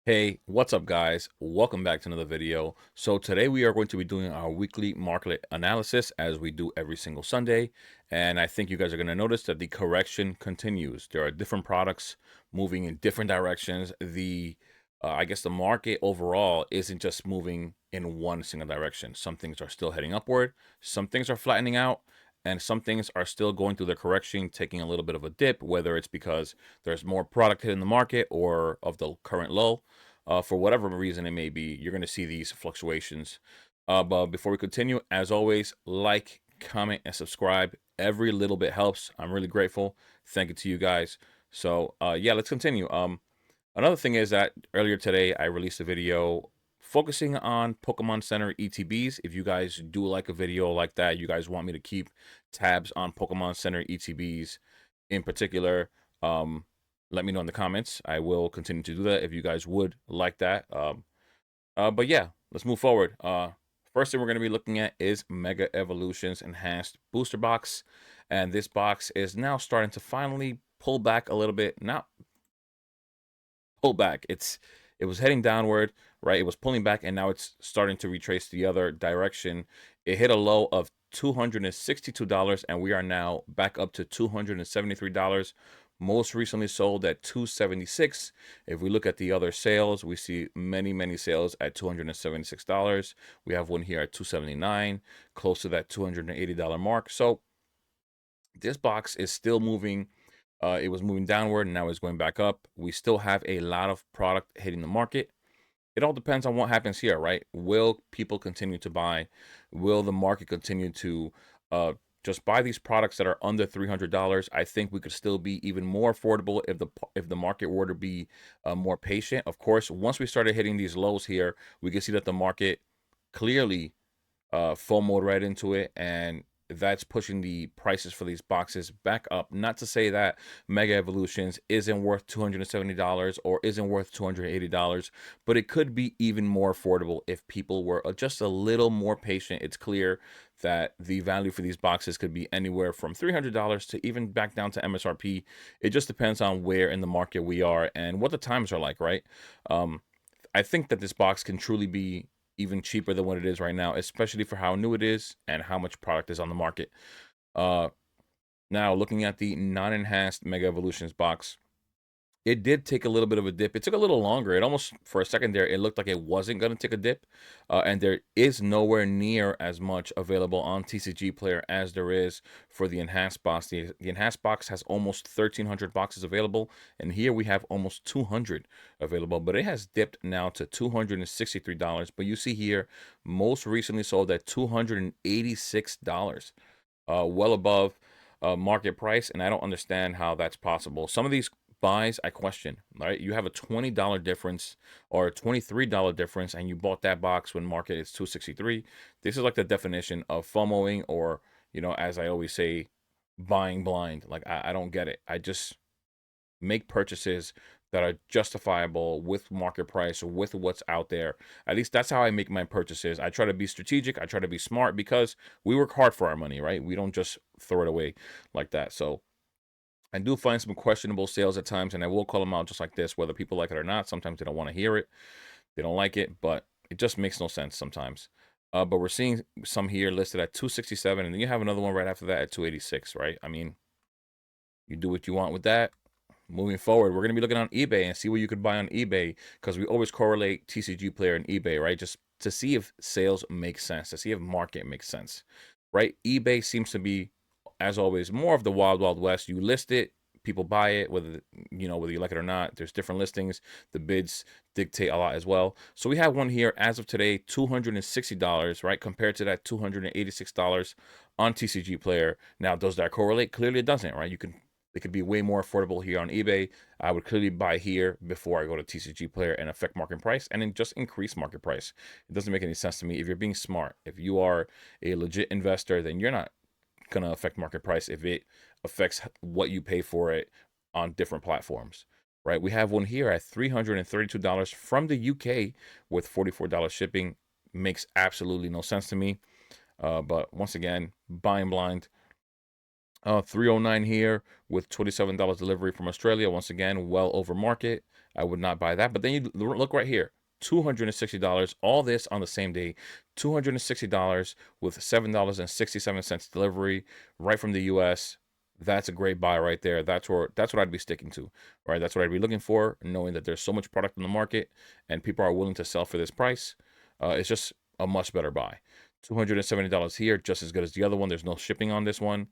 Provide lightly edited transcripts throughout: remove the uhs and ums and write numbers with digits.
Hey, what's up guys? Welcome back to another video. So today we are going to be doing our weekly market analysis as we do every single Sunday. And I think you guys are going to notice that the correction continues. There are different products moving in different directions. I guess the market overall isn't just moving in one single direction. Some things are still heading upward. Some things are flattening out. And some things are still going through the correction, taking a little bit of a dip, whether it's because there's more product hitting the market or of the current low. For whatever reason it may be, you're going to see these fluctuations. But before we continue, as always, like, comment, and subscribe. Every little bit helps. I'm really grateful. Thank you to you guys. So yeah, let's continue. Another thing is that earlier today I released a video focusing on Pokemon Center ETBs. If you guys do like a video like that, you guys want me to keep tabs on Pokemon Center ETBs in particular, let me know in the comments. I will continue to do that if you guys would like that. But yeah, let's move forward. First thing we're going to be looking at is Mega Evolutions Enhanced Booster Box. And this box is now starting to finally pull back a little bit. Not pull back. It was heading downward, right? It was pulling back, and now it's starting to retrace the other direction. It hit a low of $262, and we are now back up to $273. Most recently sold at $276. If we look at the other sales, we see many sales at $276. We have one here at $279, close to that $280 mark. So this box is still moving. It was moving downward, and now it's going back up. We still have a lot of product hitting the market. It all depends on what happens here, right? Will people continue to buy? Will the market continue to just buy these products that are under $300? I think we could still be even more affordable if the market were to be more patient. Of course, once we started hitting these lows here, we can see that the market clearly FOMO'd right into it, and that's pushing the prices for these boxes back up. Not to say that Mega Evolutions isn't worth $270 or isn't worth $280, but it could be even more affordable if people were just a little more patient. It's clear that the value for these boxes could be anywhere from $300 to even back down to MSRP. It just depends on where in the market we are and what the times are like, right? I think that this box can truly be even cheaper than what it is right now, especially for how new it is and how much product is on the market. Now, looking at the non-enhanced Mega Evolutions box, it did take a little bit of a dip. It took a little longer. It almost, for a second there, it looked like it wasn't going to take a dip. And there is nowhere near as much available on TCG Player as there is for the Enhanced box. The Enhanced box has almost 1,300 boxes available. And here we have almost 200 available. But it has dipped now to $263. But you see here, most recently sold at $286. Well above market price. And I don't understand how that's possible. Some of these buys I question, right? You have a $20 difference or a $23 difference, and you bought that box when market is $263. This is like the definition of FOMOing, or, you know, as I always say, buying blind. Like, I don't get it. I just make purchases that are justifiable with market price or with what's out there. At least that's how I make my purchases. I try to be strategic. I try to be smart because we work hard for our money, right? We don't just throw it away like that. So I do find some questionable sales at times, and I will call them out just like this, whether people like it or not. Sometimes they don't want to hear it. They don't like it, but it just makes no sense sometimes. But we're seeing some here listed at 267, and then you have another one right after that at 286, right? I mean, you do what you want with that. Moving forward, we're going to be looking on eBay and see what you could buy on eBay, because we always correlate TCG Player and eBay, right? Just to see if sales make sense, to see if market makes sense, right? eBay seems to be, as always, more of the wild west. You list it, people buy it, whether you like it or not. There's different listings. The bids dictate a lot as well. So we have one here as of today, $260, right, compared to that $286 on TCG Player. Now, does that correlate? Clearly it doesn't, right? It could be way more affordable here on eBay. I would clearly buy here before I go to TCG Player and affect market price, and then just increase market price. It doesn't make any sense to me. If you're being smart, if you are a legit investor, then you're not going to affect market price if it affects what you pay for it on different platforms, right? We have one here at $332 from the UK with $44 shipping. Makes absolutely no sense to me. But once again, buying blind. 309 here with $27 delivery from Australia. Once again, well over market. I would not buy that. But then you look right here, $260, all this on the same day, $260 with $7.67 delivery right from the US. That's a great buy right there. That's what I'd be sticking to, right? That's what I'd be looking for, knowing that there's so much product in the market and people are willing to sell for this price. It's just a much better buy. $270 here, just as good as the other one. There's no shipping on this one.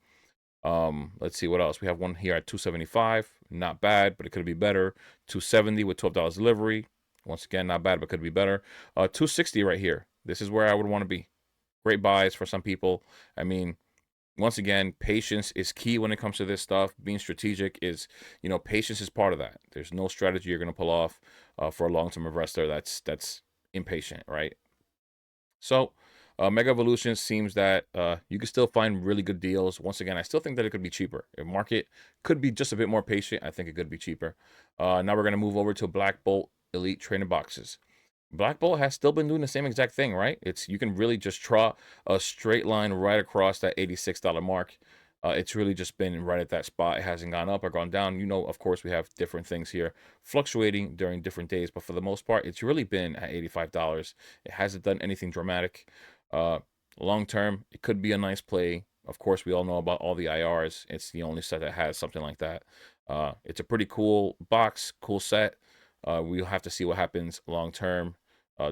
Let's see what else. We have one here at $275. Not bad, but it could be better. $270 with $12 delivery. Once again, not bad, but could be better. $260 right here. This is where I would want to be. Great buys for some people. I mean, once again, patience is key when it comes to this stuff. Being strategic is, patience is part of that. There's no strategy you're going to pull off for a long-term investor that's impatient, right? So, Mega Evolution seems that you can still find really good deals. Once again, I still think that it could be cheaper. If market could be just a bit more patient, I think it could be cheaper. Now we're going to move over to Blackbolt Elite Trainer Boxes. Blackbolt has still been doing the same exact thing, right? You can really just draw a straight line right across that $86 mark. It's really just been right at that spot. It hasn't gone up or gone down. Of course, we have different things here fluctuating during different days, but for the most part, it's really been at $85. It hasn't done anything dramatic. Long term, it could be a nice play. Of course, we all know about all the IRs. It's the only set that has something like that. It's a pretty cool box, cool set. We'll have to see what happens long term,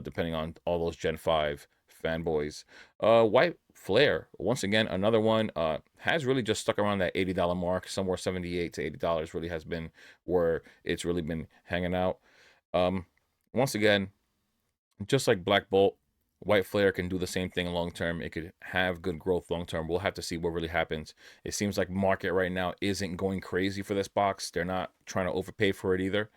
depending on all those Gen 5 fanboys. White Flare, once again, another one, has really just stuck around that $80 mark, somewhere $78 to $80 really has been where it's really been hanging out. Once again, just like Black Bolt, White Flare can do the same thing long term. It could have good growth long term. We'll have to see what really happens. It seems like market right now isn't going crazy for this box. They're not trying to overpay for it either.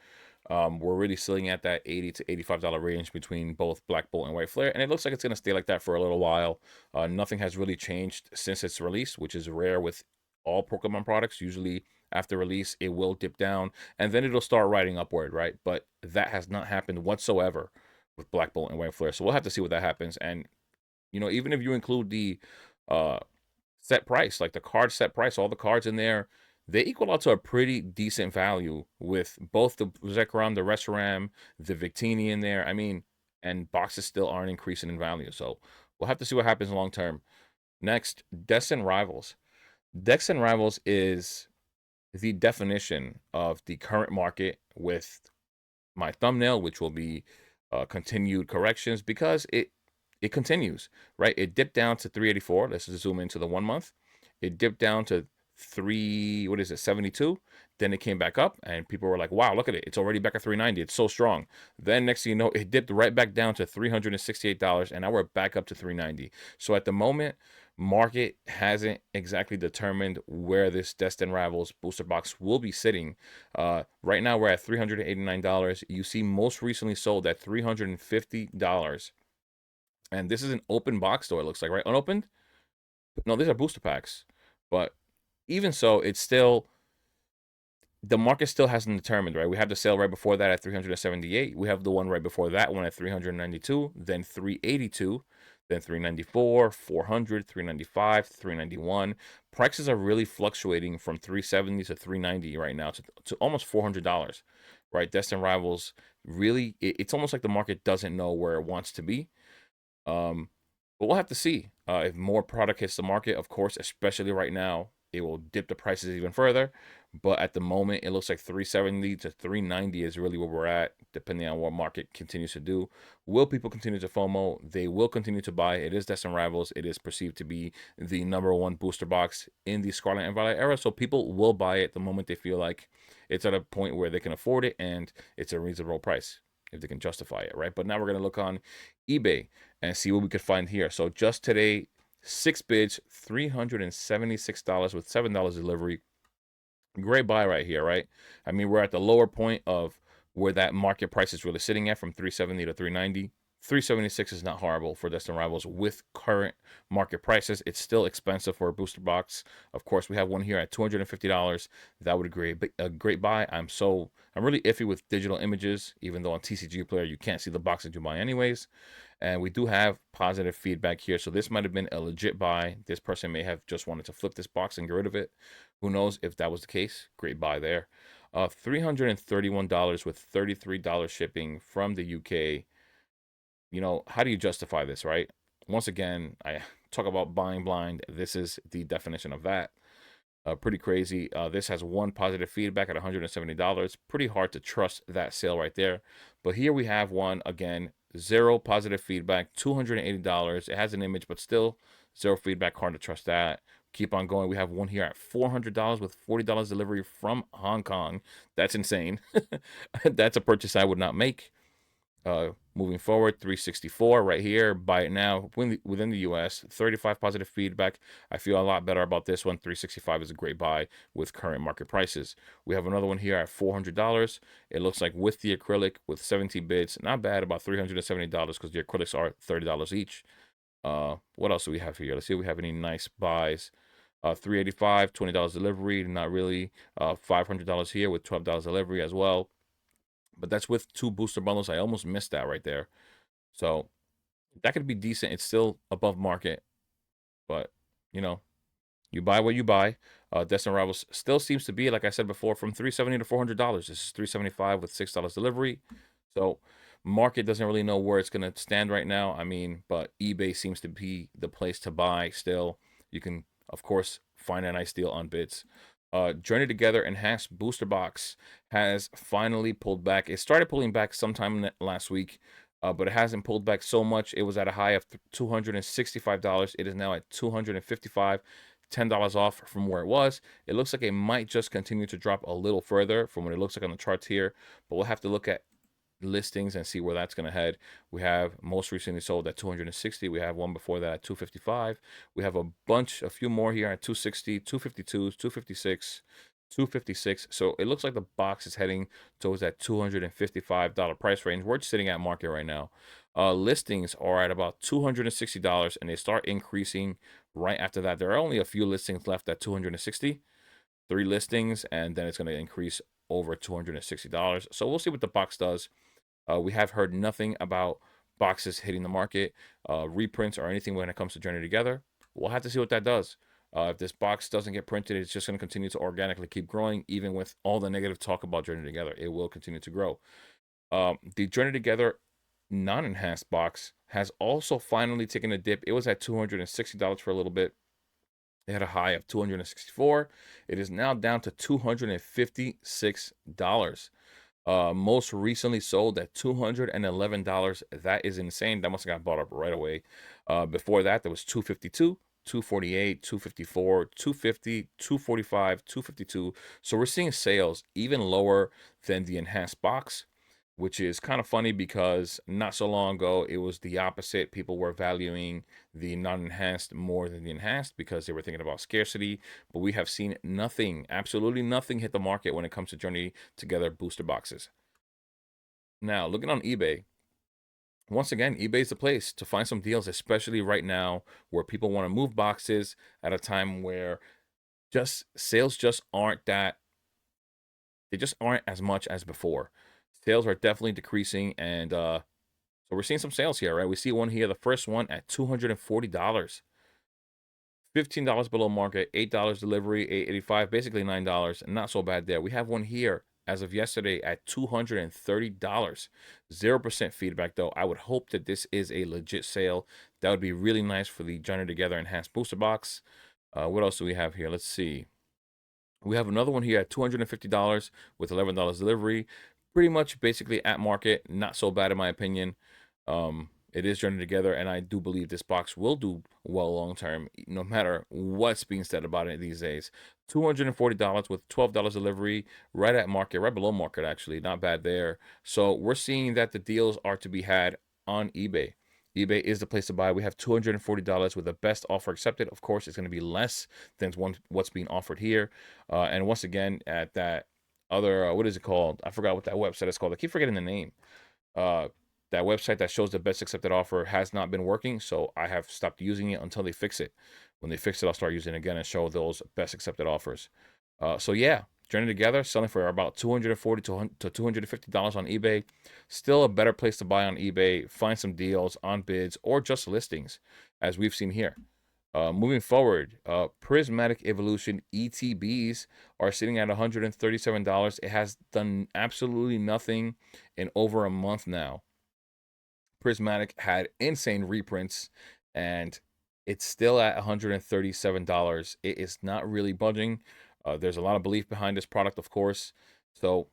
We're really sitting at that $80 to $85 range between both Black Bolt and White Flare, and it looks like it's going to stay like that for a little while. Nothing has really changed since its release, which is rare with all Pokemon products. Usually after release, it will dip down, and then it'll start riding upward, right? But that has not happened whatsoever with Black Bolt and White Flare, so we'll have to see what that happens. And, even if you include the set price, like the card set price, all the cards in there, they equal out to a pretty decent value with both the Zekrom, the Reshiram, the Victini in there. I mean, and boxes still aren't increasing in value. So we'll have to see what happens long term. Next, Destin Rivals. Destin Rivals is the definition of the current market with my thumbnail, which will be continued corrections because it continues, right? It dipped down to 384. Let's just zoom into the 1 month. It dipped down to 72. Then it came back up and people were like, wow, look at it, it's already back at 390. It's so strong. Then next thing you know, it dipped right back down to $368, and now we're back up to 390. So at the moment, market hasn't exactly determined where this Destin Rivals booster box will be sitting. Right now we're at $389. You see most recently sold at $350, and this is an open box store, it looks like, right? Unopened? No, these are booster packs. But even so, it's still, the market still hasn't determined, right? We have the sale right before that at 378. We have the one right before that one at 392, then 382, then 394, 400, 395, 391. Prices are really fluctuating from 370 to 390 right now to almost $400, right? Destin Rivals, really, it's almost like the market doesn't know where it wants to be. But we'll have to see if more product hits the market. Of course, especially right now, it will dip the prices even further. But at the moment, it looks like 370 to 390 is really where we're at, depending on what market continues to do. Will people continue to FOMO? They will continue to buy. It is Destin Rivals. It is perceived to be the #1 booster box in the Scarlet and Violet era. So people will buy it the moment they feel like it's at a point where they can afford it and it's a reasonable price, if they can justify it, right? But now we're going to look on eBay and see what we could find here. So just today, 6 bids, $376 with $7 delivery. Great buy right here, right? I mean, we're at the lower point of where that market price is really sitting at, from 370 to 390. 376 is not horrible for Destin Rivals with current market prices. It's still expensive for a booster box. Of course, we have one here at $250. That would be a great buy. I'm really iffy with digital images, even though on TCG Player you can't see the box that you buy anyways. And we do have positive feedback here, so this might have been a legit buy. This person may have just wanted to flip this box and get rid of it. Who knows if that was the case? Great buy there. $331 with $33 shipping from the UK. You know, how do you justify this, right? Once again, I talk about buying blind. This is the definition of that. Pretty crazy. This has one positive feedback at $170. Pretty hard to trust that sale right there. But here we have one, again, zero positive feedback, $280. It has an image, but still zero feedback. Hard to trust that. Keep on going. We have one here at $400 with $40 delivery from Hong Kong. That's insane. That's a purchase I would not make. Moving forward, 364 right here. Buy it now within the US. 35 positive feedback. I feel a lot better about this one. 365 is a great buy with current market prices. We have another one here at $400. It looks like with the acrylic with 17 bids. Not bad, about $370 because the acrylics are $30 each. What else do we have here? Let's see if we have any nice buys. 385, $20 delivery. Not really. $500 here with $12 delivery as well. But that's with 2 booster bundles. I almost missed that right there. So that could be decent. It's still above market, but you know, you buy what you buy. Destin Rivals still seems to be, like I said before, from $370 to $400. This is $375 with $6 delivery. So market doesn't really know where it's going to stand right now. I mean, but eBay seems to be the place to buy still. You can, of course, find a nice deal on bids. Journey Together Enhanced Booster Box has finally pulled back. It started pulling back sometime last week, but it hasn't pulled back so much. It was at a high of $265. It is now at $255, $10 off from where it was. It looks like it might just continue to drop a little further from what it looks like on the charts here, but we'll have to look at listings and see where that's going to head. We have most recently sold at 260. We have one before that at 255. We have a few more here at 260, 252, 256, 256. So it looks like the box is heading towards that $255 price range. We're sitting at market right now. Listings are at about $260 and they start increasing right after that. There are only a few listings left at 260. 3 listings, and then it's going to increase over $260. So we'll see what the box does. We have heard nothing about boxes hitting the market, reprints, or anything when it comes to Journey Together. We'll have to see what that does. If this box doesn't get printed, it's just going to continue to organically keep growing, even with all the negative talk about Journey Together. It will continue to grow. The Journey Together non-enhanced box has also finally taken a dip. It was at $260 for a little bit. It had a high of $264. It is now down to $256. Most recently sold at $211. That is insane. That must have got bought up right away. Before that, there was $252, $248, $254, $250, $245, $252. So we're seeing sales even lower than the enhanced box, which is kind of funny because not so long ago it was the opposite. People were valuing the non-enhanced more than the enhanced because they were thinking about scarcity. But we have seen nothing, absolutely nothing hit the market when it comes to Journey Together booster boxes. Now, looking on eBay, once again, eBay is the place to find some deals, especially right now where people want to move boxes at a time where sales just aren't they just aren't as much as before. Sales are definitely decreasing, and so we're seeing some sales here, right? We see one here, the first one at $240, $15 below market, $8 delivery, $8.85, basically $9. Not so bad there. We have one here as of yesterday at $230, 0% feedback though. I would hope that this is a legit sale. That would be really nice for the Journey Together Enhanced Booster Box. What else do we have here? Let's see. We have another one here at $250 with $11 delivery. Pretty much basically at market. Not so bad in my opinion. It is Journey Together, and I do believe this box will do well long term, no matter what's being said about it these days. $240 with $12 delivery, right at market, right below market actually. Not bad there. So we're seeing that the deals are to be had on eBay. eBay is the place to buy. We have $240 with the best offer accepted. Of course, it's going to be less than what's being offered here. And once again, at that other, what is it called? I forgot what that website is called. I keep forgetting the name. That website that shows the best accepted offer has not been working, so I have stopped using it until they fix it. When they fix it, I'll start using it again and show those best accepted offers. So yeah, Journey Together selling for about $240 to $250 on eBay. Still a better place to buy on eBay. Find some deals on bids or just listings, as we've seen here. Moving forward, Prismatic Evolution ETBs are sitting at $137. It has done absolutely nothing in over a month now. Prismatic had insane reprints, and it's still at $137. It is not really budging. There's a lot of belief behind this product, of course. So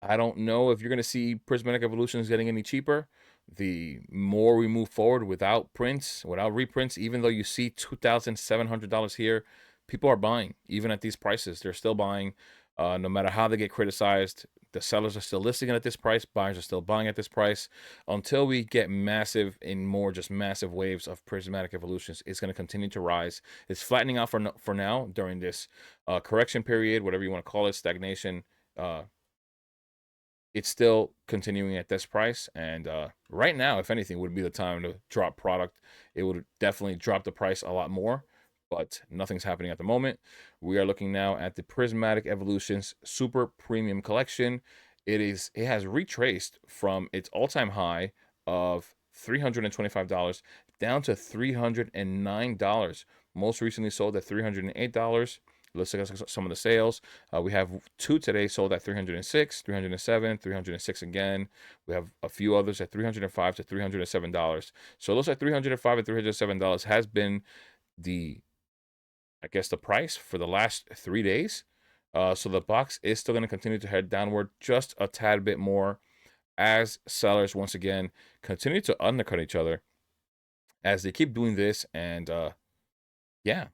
I don't know if you're going to see Prismatic Evolutions getting any cheaper. The more we move forward without prints, without reprints, even though you see $2,700 here, people are buying. Even at these prices, they're still buying. No matter how they get criticized, the sellers are still listing it at this price. Buyers are still buying at this price. Until we get massive and more just massive waves of Prismatic Evolutions, it's going to continue to rise. It's flattening out for now during this correction period, whatever you want to call it, stagnation. It's still continuing at this price, and right now, if anything, would be the time to drop product. It would definitely drop the price a lot more, but nothing's happening at the moment. We are looking now at the Prismatic Evolutions Super Premium Collection. It has retraced from its all-time high of $325 down to $309. Most recently sold at $308. Let's look at some of the sales. We have two today sold at 306, 307, 306 again. We have a few others at $305 to $307. So those at $305 and $307 has been the, I guess, the price for the last 3 days. So the box is still going to continue to head downward just a tad bit more as sellers once again continue to undercut each other as they keep doing this. And yeah,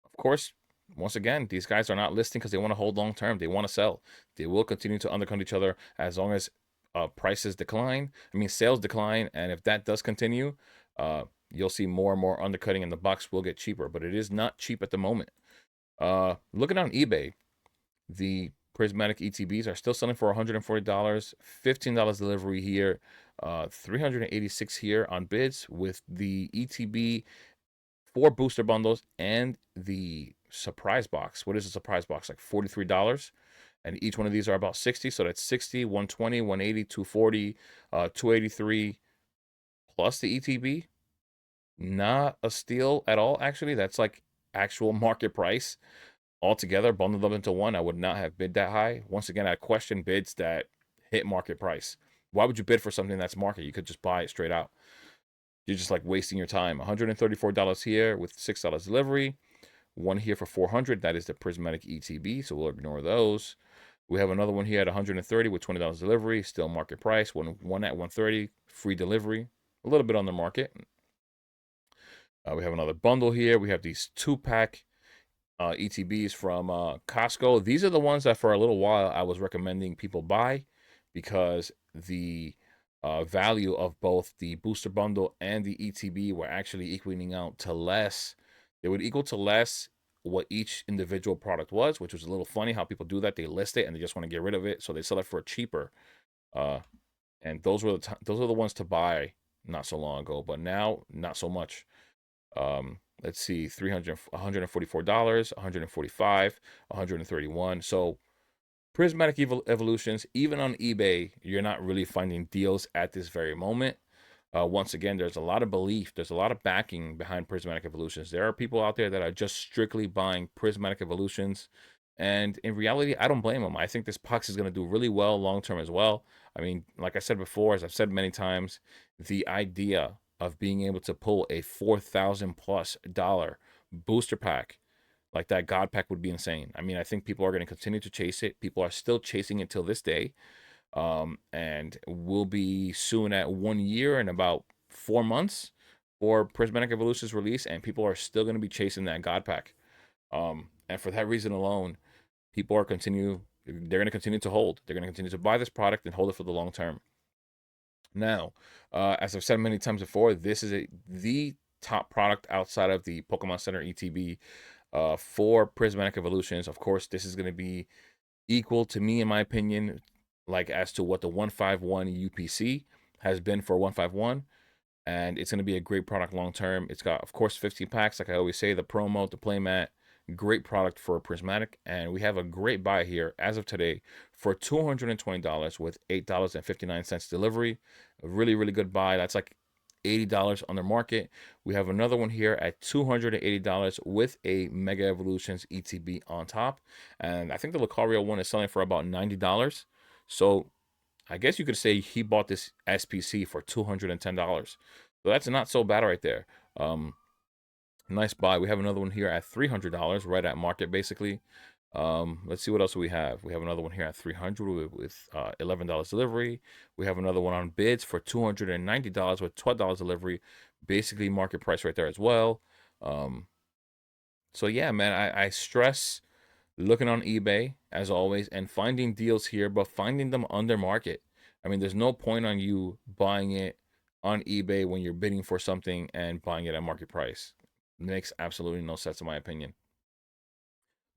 of course, once again, these guys are not listing because they want to hold long term. They want to sell. They will continue to undercut each other as long as prices decline. I mean, sales decline. And if that does continue, you'll see more and more undercutting, and the box will get cheaper. But it is not cheap at the moment. Looking on eBay, the Prismatic ETBs are still selling for $140, $15 delivery here, $386 here on bids, with the ETB 4 booster bundles and the surprise box. What is a surprise box? Like $43. And each one of these are about 60. So that's 60, 120, 180, 240, 283 plus the ETB. Not a steal at all, actually. That's like actual market price altogether, bundled up into one. I would not have bid that high. Once again, I question bids that hit market price. Why would you bid for something that's market? You could just buy it straight out. You're just like wasting your time. $134 here with $6 delivery. One here for $400. That is the Prismatic ETB, so we'll ignore those. We have another one here at $130 with $20 delivery, still market price. One at $130, free delivery, a little bit on the market. We have another bundle here. We have these 2-pack ETBs from Costco. These are the ones that for a little while I was recommending people buy because the value of both the booster bundle and the ETB were actually equaling out to less. They would equal to less what each individual product was, which was a little funny how people do that. They list it and they just want to get rid of it, so they sell it for cheaper. And those were the ones to buy not so long ago, but now not so much. Let's see, $144, $145, $131. So Prismatic Evolutions, even on eBay, you're not really finding deals at this very moment. Once again, there's a lot of belief, there's a lot of backing behind Prismatic Evolutions. There are people out there that are just strictly buying Prismatic Evolutions, and in reality, I don't blame them. I think this box is going to do really well long term as well. I mean, like I said before, as I've said many times, the idea of being able to pull a $4,000+ booster pack like that God pack would be insane. I mean, I think people are going to continue to chase it. People are still chasing it till this day. And we'll be soon at 1 year and about 4 months for Prismatic Evolution's release, and people are still going to be chasing that God pack. And for that reason alone, they're going to continue to hold. They're going to continue to buy this product and hold it for the long term. Now, as I've said many times before, this is the top product outside of the Pokemon Center ETB for Prismatic Evolutions. Of course, this is going to be equal to me, in my opinion, like as to what the 151 UPC has been for 151. And it's going to be a great product long term. It's got, of course, 15 packs. Like I always say, the promo, the playmat, great product for Prismatic. And we have a great buy here as of today for $220 with $8.59 delivery. A really, really good buy. That's like $80 on the market. We have another one here at $280 with a Mega Evolutions ETB on top. And I think the Lucario one is selling for about $90. So I guess you could say he bought this SPC for $210. So that's not so bad right there. Nice buy. We have another one here at $300, right at market basically. Let's see what else we have. We have another one here at $300 with $11 delivery. We have another one on bids for $290 with $12 delivery, basically market price right there as well. So yeah, man, I stress looking on eBay as always and finding deals here, but finding them under market. I mean, there's no point on you buying it on eBay when you're bidding for something and buying it at market price. Makes absolutely no sense in my opinion.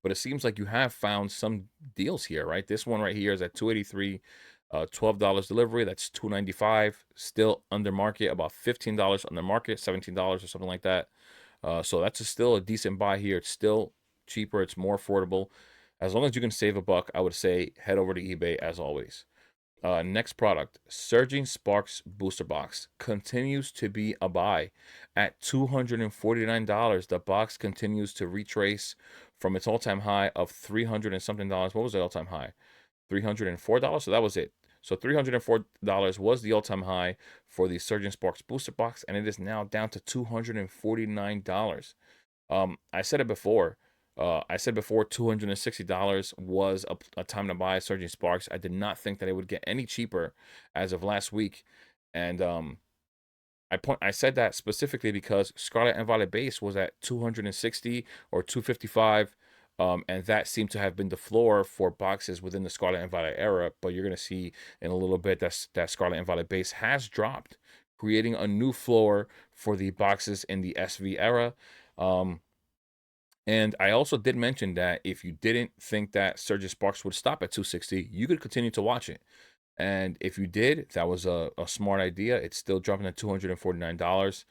But it seems like you have found some deals here, right? This one right here is at 283, $12 delivery. That's 295, still under market, about $15 under market, $17 or something like that. So that's still a decent buy here. It's still cheaper. It's more affordable. As long as you can save a buck, I would say head over to eBay as always. Next product, Surging Sparks Booster Box continues to be a buy at $249. The box continues to retrace from its all-time high of 300 and something dollars. What was the all-time high? $304. So that was it. So $304 was the all-time high for the Surging Sparks Booster Box, and it is now down to $249. I said it before. I said before $260 was a time to buy Surging Sparks. I did not think that it would get any cheaper as of last week. And I said that specifically because Scarlet and Violet base was at 260 or 255. And that seemed to have been the floor for boxes within the Scarlet and Violet era. But you're going to see in a little bit that Scarlet and Violet base has dropped, creating a new floor for the boxes in the SV era. And I also did mention that if you didn't think that Surgeon Sparks would stop at 260, you could continue to watch it. And if you did, that was a smart idea. It's still dropping at $249.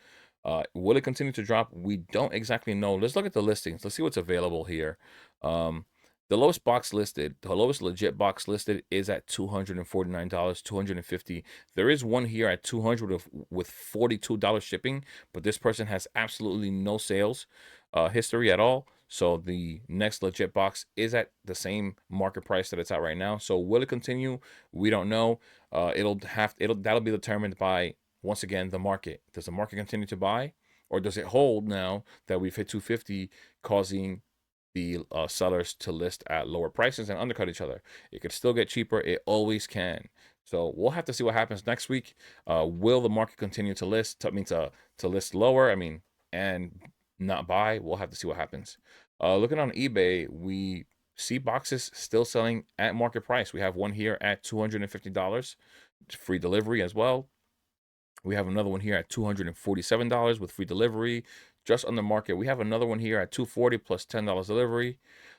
Will it continue to drop? We don't exactly know. Let's look at the listings. Let's see what's available here. The lowest box listed, the lowest legit box listed is at $249, 250. There is one here at 200 with $42 shipping, but this person has absolutely no sales history at all. So the next legit box is at the same market price that it's at right now. So will it continue? We don't know. That'll be determined by, once again, the market. Does the market continue to buy, or does it hold now that we've hit 250, causing the sellers to list at lower prices and undercut each other? It could still get cheaper. It always can. So we'll have to see what happens next week. Will the market continue to list? To list lower? I mean, and not buy. We'll have to see what happens. Looking on eBay, we see boxes still selling at market price. We have one here at $250, free delivery as well. We have another one here at $247 with free delivery, just on the market. We have another one here at $240 plus $10 delivery,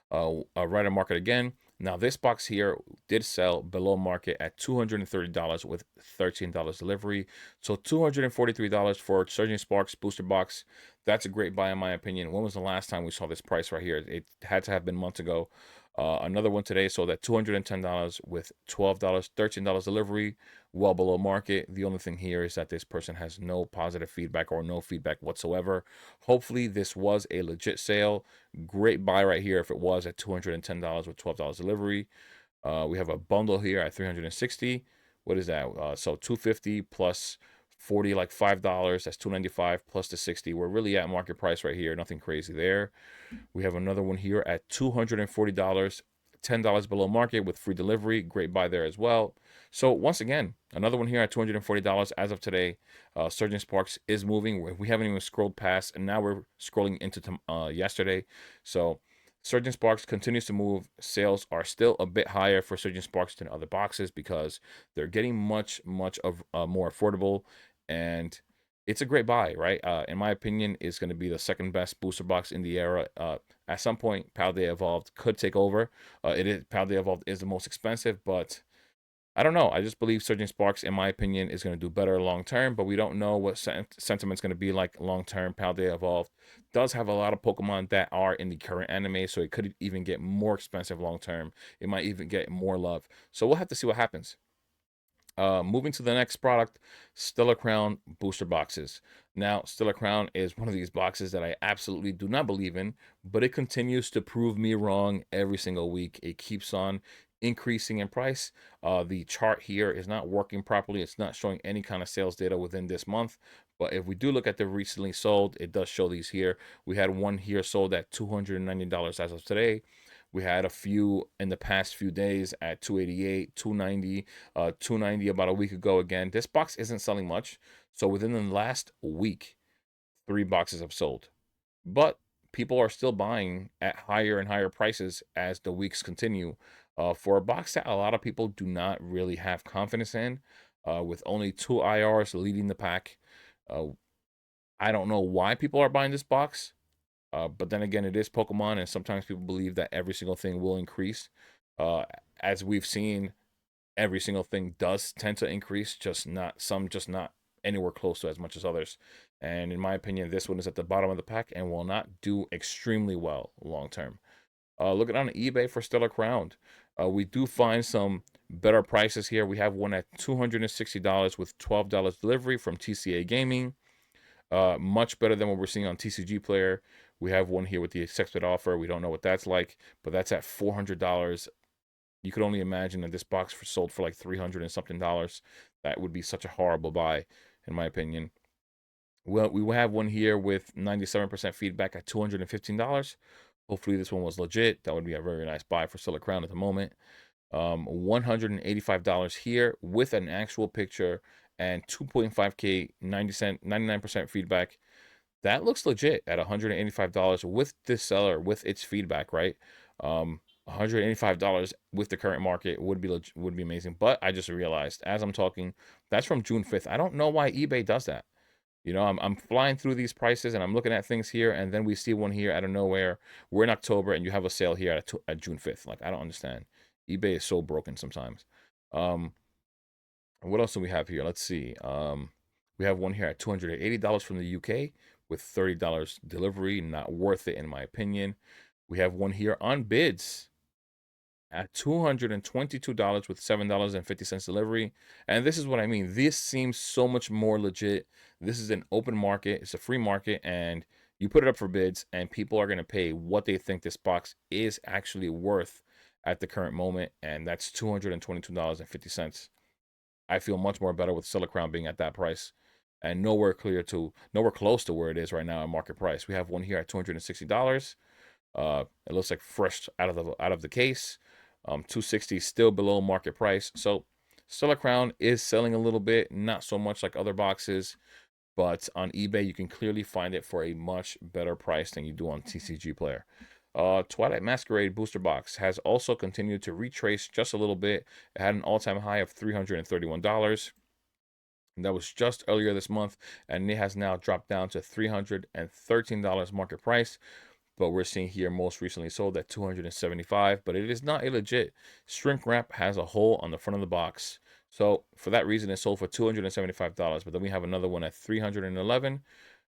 right on market again. Now this box here did sell below market at $230 with $13 delivery. So $243 for Surging Sparks booster box. That's a great buy in my opinion. When was the last time we saw this price right here? It had to have been months ago. Another one today sold at $210 with $12, $13 delivery, well below market. The only thing here is that this person has no positive feedback or no feedback whatsoever. Hopefully this was a legit sale. Great buy right here if it was at $210 with $12 delivery. We have a bundle here at $360. What is that? So $250 plus 40, like $5. That's $295 plus the 60. We're really at market price right here. Nothing crazy there. We have another one here at $240, $10 below market with free delivery. Great buy there as well. So once again, another one here at $240 as of today. Surging Sparks is moving. We haven't even scrolled past, and now we're scrolling into yesterday. So Surging Sparks continues to move. Sales are still a bit higher for Surging Sparks than other boxes because they're getting much of more affordable, and it's a great buy, right? In my opinion, it's going to be the second best booster box in the era. At some point, Paldea Evolved could take over. Paldea Evolved is the most expensive, but I don't know. I just believe Surging Sparks, in my opinion, is going to do better long term, but we don't know what sentiment's going to be like long term. Paldea Evolved does have a lot of Pokemon that are in the current anime, so it could even get more expensive long term. It might even get more love. So we'll have to see what happens. Moving to the next product, Stella Crown booster boxes. Now, Stella Crown is one of these boxes that I absolutely do not believe in, but it continues to prove me wrong every single week. It keeps on increasing in price. The chart here is not working properly. It's not showing any kind of sales data within this month. But if we do look at the recently sold, it does show these here. We had one here sold at $290 as of today. We had a few in the past few days at 288, 290, 290 about a week ago again. This box isn't selling much. So within the last week, 3 boxes have sold. But people are still buying at higher and higher prices as the weeks continue. For a box that a lot of people do not really have confidence in, with only 2 IRs leading the pack. Uh, I don't know why people are buying this box. But then again, it is Pokemon, and sometimes people believe that every single thing will increase. Uh, as we've seen, every single thing does tend to increase, just not anywhere close to as much as others. And in my opinion, this one is at the bottom of the pack and will not do extremely well long term. Looking on eBay for Stellar Crown, we do find some better prices here. We have one at $260 with $12 delivery from TCA Gaming. Much better than what we're seeing on TCG Player. We have one here with the accepted offer. We don't know what that's like, but that's at $400. You could only imagine that this box sold for like $300 and something dollars. That would be such a horrible buy, in my opinion. Well, we will have one here with 97% feedback at $215. Hopefully this one was legit. That would be a very nice buy for Stellar Crown at the moment. $185 here with an actual picture and 2.5K 99% feedback. That looks legit at $185 with this seller with its feedback, right? $185 with the current market would be amazing. But I just realized as I'm talking, that's from June 5th. I don't know why eBay does that. I'm flying through these prices and I'm looking at things here, and then we see one here out of nowhere. We're in October and you have a sale here at June 5th. Like, I don't understand. eBay is so broken sometimes. Um, what else do we have here? Let's see. We have one here at $280 from the UK with $30 delivery. Not worth it in my opinion. We have one here on bids at $222 with $7.50 delivery. And this is what I mean. This seems so much more legit. This is an open market. It's a free market, and you put it up for bids, and people are going to pay what they think this box is actually worth at the current moment, and that's $222.50. I feel much more better with Stellar Crown being at that price, and nowhere close to where it is right now at market price. We have one here at $260. It looks like fresh out of the case. 260 still below market price. So Stellar Crown is selling a little bit, not so much like other boxes, but on eBay you can clearly find it for a much better price than you do on TCG Player. Twilight Masquerade booster box has also continued to retrace just a little bit. It had an all-time high of $331. And that was just earlier this month, and it has now dropped down to $313 market price. But we're seeing here most recently sold at $275, but it is not a legit. Shrink wrap has a hole on the front of the box. So for that reason, it sold for $275. But then we have another one at $311.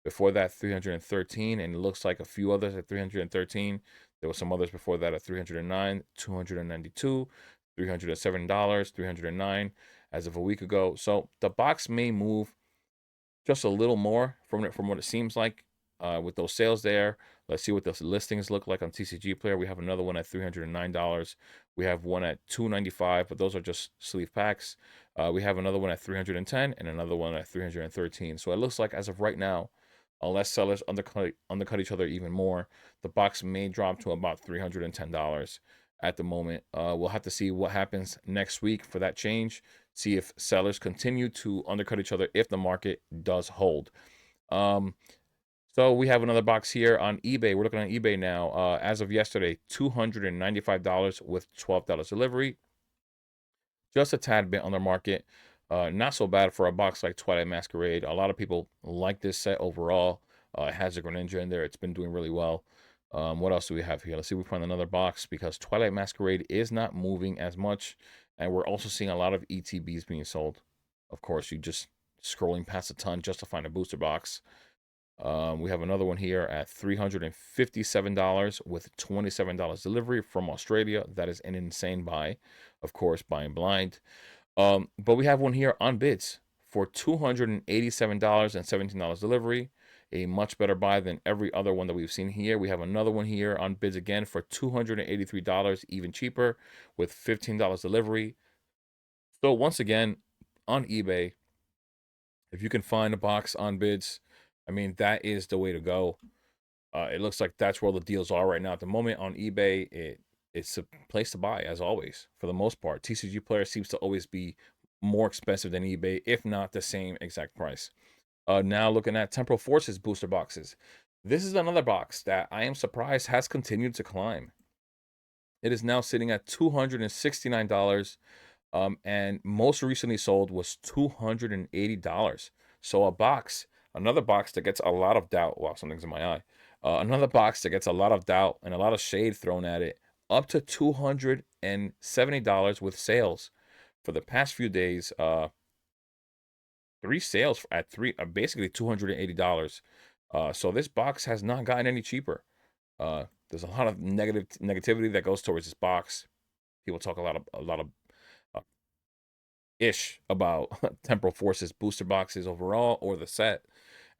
Before that, $313, and it looks like a few others at $313. There were some others before that at $309, $292, $307, $309 as of a week ago. So the box may move just a little more from what it seems like with those sales there. Let's see what the listings look like on TCG Player. We have another one at $309. We have one at $295, but those are just sleeve packs. We have another one at $310 and another one at $313. So it looks like as of right now, unless sellers undercut each other even more, the box may drop to about $310 at the moment. We'll have to see what happens next week for that change. See if sellers continue to undercut each other if the market does hold. So we have another box here on eBay. We're looking on eBay now. As of yesterday, $295 with $12 delivery. Just a tad bit on the market. Not so bad for a box like Twilight Masquerade. A lot of people like this set overall. It has a Greninja in there. It's been doing really well. What else do we have here? Let's see if we find another box, because Twilight Masquerade is not moving as much. And we're also seeing a lot of ETBs being sold. Of course, you just scrolling past a ton just to find a booster box. We have another one here at $357 with $27 delivery from Australia. That is an insane buy. Of course, buying blind. But we have one here on bids for $287 and $17 delivery. A much better buy than every other one that we've seen here. We have another one here on bids again for $283, even cheaper, with $15 delivery. So once again, on eBay, if you can find a box on bids, I mean, that is the way to go. It looks like that's where the deals are right now at the moment on eBay. It's a place to buy, as always, for the most part. TCG Player seems to always be more expensive than eBay, if not the same exact price. Now looking at Temporal Forces booster boxes. This is another box that I am surprised has continued to climb. It is now sitting at $269, and most recently sold was $280. So a box, another box that gets a lot of doubt. Wow, something's in my eye. Another box that gets a lot of doubt and a lot of shade thrown at it, up to $270 with sales for the past few days. Three sales at basically $280. So this box has not gotten any cheaper. There's a lot of negativity that goes towards this box. People talk a lot of uh, ish about Temporal Forces booster boxes overall or the set,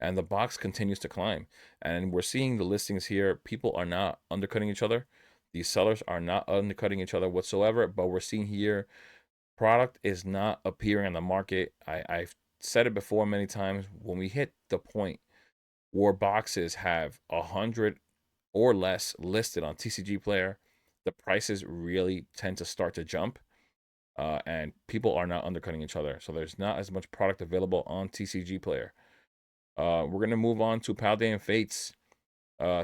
and the box continues to climb. And we're seeing the listings here. People are not undercutting each other. These sellers are not undercutting each other whatsoever. But we're seeing here, product is not appearing on the market. I've said it before many times. When we hit the point where boxes have 100 or less listed on TCG Player, the prices really tend to start to jump. And people are not undercutting each other. So there's not as much product available on TCG Player. We're going to move on to Paldean Fates.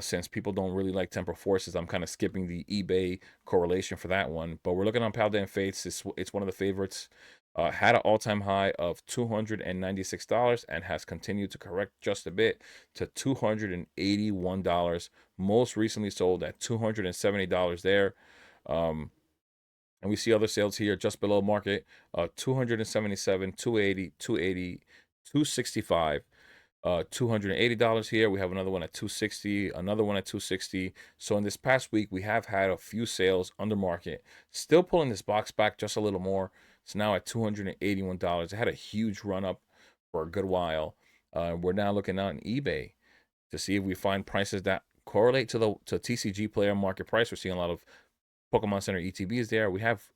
Since people don't really like Temporal Forces, I'm kind of skipping the eBay correlation for that one. But we're looking on Paldean Fates. It's one of the favorites. Had an all-time high of $296 and has continued to correct just a bit to $281. Most recently sold at $270 there. And we see other sales here just below market, 277, 280, 280, 265. $280 here. We have another one at 260, another one at 260. So in this past week, we have had a few sales under market, still pulling this box back just a little more. It's now at $281. It had a huge run up for a good while. We're now looking out on eBay to see if we find prices that correlate to the TCG Player market price. We're seeing a lot of Pokemon Center ETBs there. We have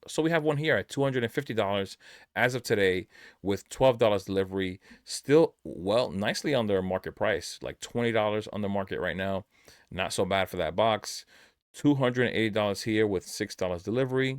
one here at $250 as of today with $12 delivery. Still, well, nicely under market price, like $20 on the market right now. Not so bad for that box. $280 here with $6 delivery.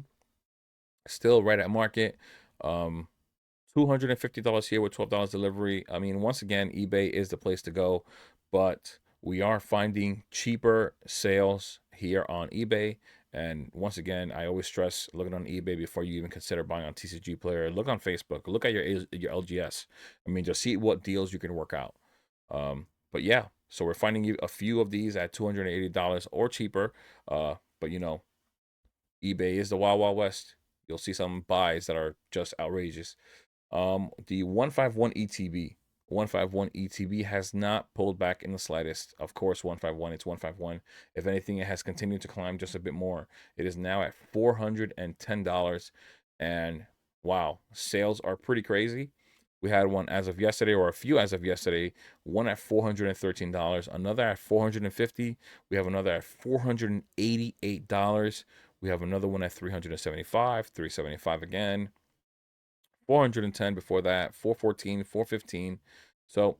Still right at market. $250 here with $12 delivery. I mean, once again, eBay is the place to go, but we are finding cheaper sales here on eBay. And once again, I always stress looking on eBay before you even consider buying on TCG Player. Look on Facebook. Look at your LGS. I mean, just see what deals you can work out. But yeah, so we're finding a few of these at $280 or cheaper. But you know, eBay is the wild, wild west. You'll see some buys that are just outrageous. The 151 ETB. 151 ETB has not pulled back in the slightest. Of course, 151, it's 151. If anything, it has continued to climb just a bit more. It is now at $410. And wow, sales are pretty crazy. We had one as of yesterday, or a few as of yesterday, one at $413, another at $450. We have another at $488. We have another one at $375, $375 again. 410 before that, 414, 415. So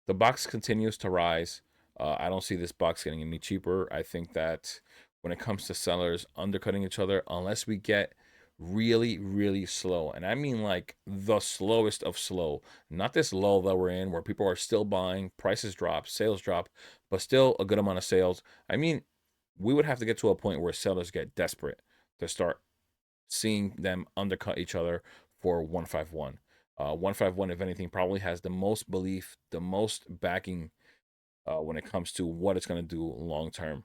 the box continues to rise. I don't see this box getting any cheaper. I think that when it comes to sellers undercutting each other, unless we get really, really slow, and I mean like the slowest of slow, not this lull that we're in where people are still buying, prices drop, sales drop, but still a good amount of sales. I mean, we would have to get to a point where sellers get desperate to start seeing them undercut each other for 151. 151, if anything, probably has the most belief, the most backing when it comes to what it's going to do long term.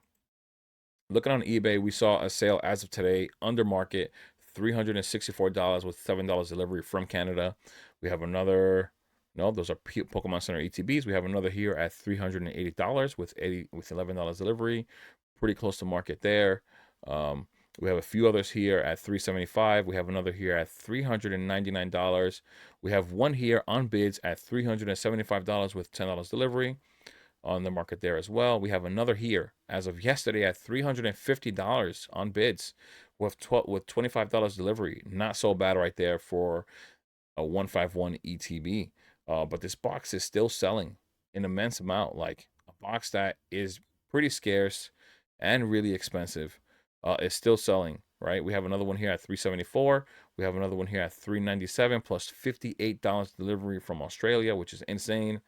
Looking on eBay, we saw a sale as of today under market, $364 with $7 delivery from Canada. We have another. No, those are Pokemon Center ETBs. We have another here at $380 with $11 delivery. Pretty close to market there. We have a few others here at $375. We have another here at $399. We have one here on bids at $375 with $10 delivery on the market there as well. We have another here as of yesterday at $350 on bids with $25 delivery. Not so bad right there for a 151 ETB. But this box is still selling an immense amount, like a box that is pretty scarce and really expensive is still selling, right? We have another one here at 374. We have another one here at 397 plus $58 delivery from Australia, which is insane.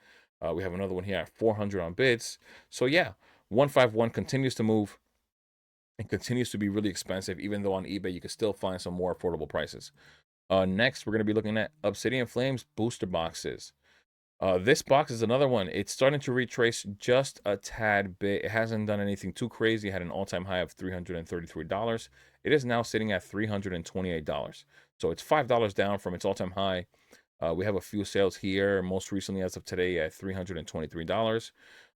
We have another one here at 400 on bids. So yeah, 151 continues to move and continues to be really expensive, even though on eBay you can still find some more affordable prices. Next, we're going to be looking at Obsidian Flames booster boxes. This box is another one. It's starting to retrace just a tad bit. It hasn't done anything too crazy. It had an all-time high of $333. It is now sitting at $328. So it's $5 down from its all-time high. We have a few sales here, most recently as of today at $323.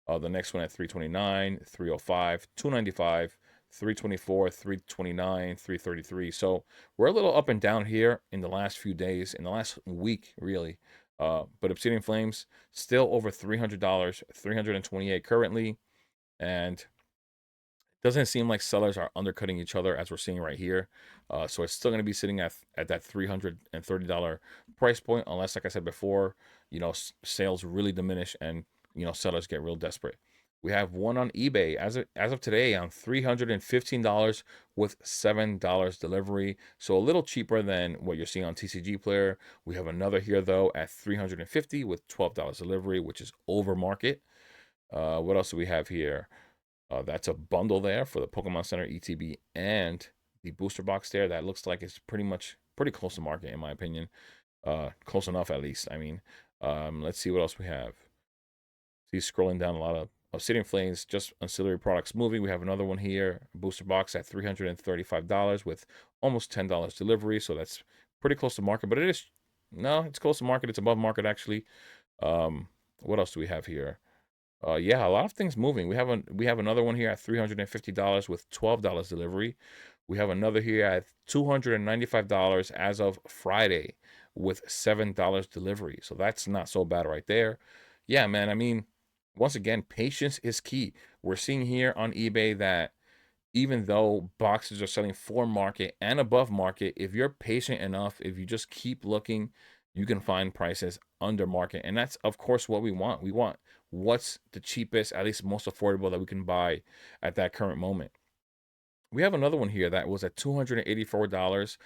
The next one at $329, $305, $295, $324, $329, $333. So we're a little up and down here in the last few days, in the last week, really. But Obsidian Flames still over $300, $328 currently, and doesn't seem like sellers are undercutting each other as we're seeing right here. So it's still going to be sitting at that $330 price point, unless, like I said before, sales really diminish and sellers get real desperate. We have one on eBay as of today on $315 with $7 delivery. So a little cheaper than what you're seeing on TCG Player. We have another here though at $350 with $12 delivery, which is over market. What else do we have here? That's a bundle there for the Pokemon Center ETB and the booster box there. That looks like it's pretty close to market in my opinion. Close enough at least. I mean, let's see what else we have. See, scrolling down a lot of Obsidian Flames, just ancillary products moving. We have another one here, booster box at $335 with almost $10 delivery. So that's pretty close to market, but it's close to market. It's above market actually. What else do we have here? Yeah, a lot of things moving. We have another one here at $350 with $12 delivery. We have another here at $295 as of Friday with $7 delivery. So that's not so bad right there. Yeah, man. I mean, once again, patience is key. We're seeing here on eBay that even though boxes are selling for market and above market, if you're patient enough, if you just keep looking, you can find prices under market. And that's, of course, what we want. We want what's the cheapest, at least most affordable that we can buy at that current moment. We have another one here that was at $284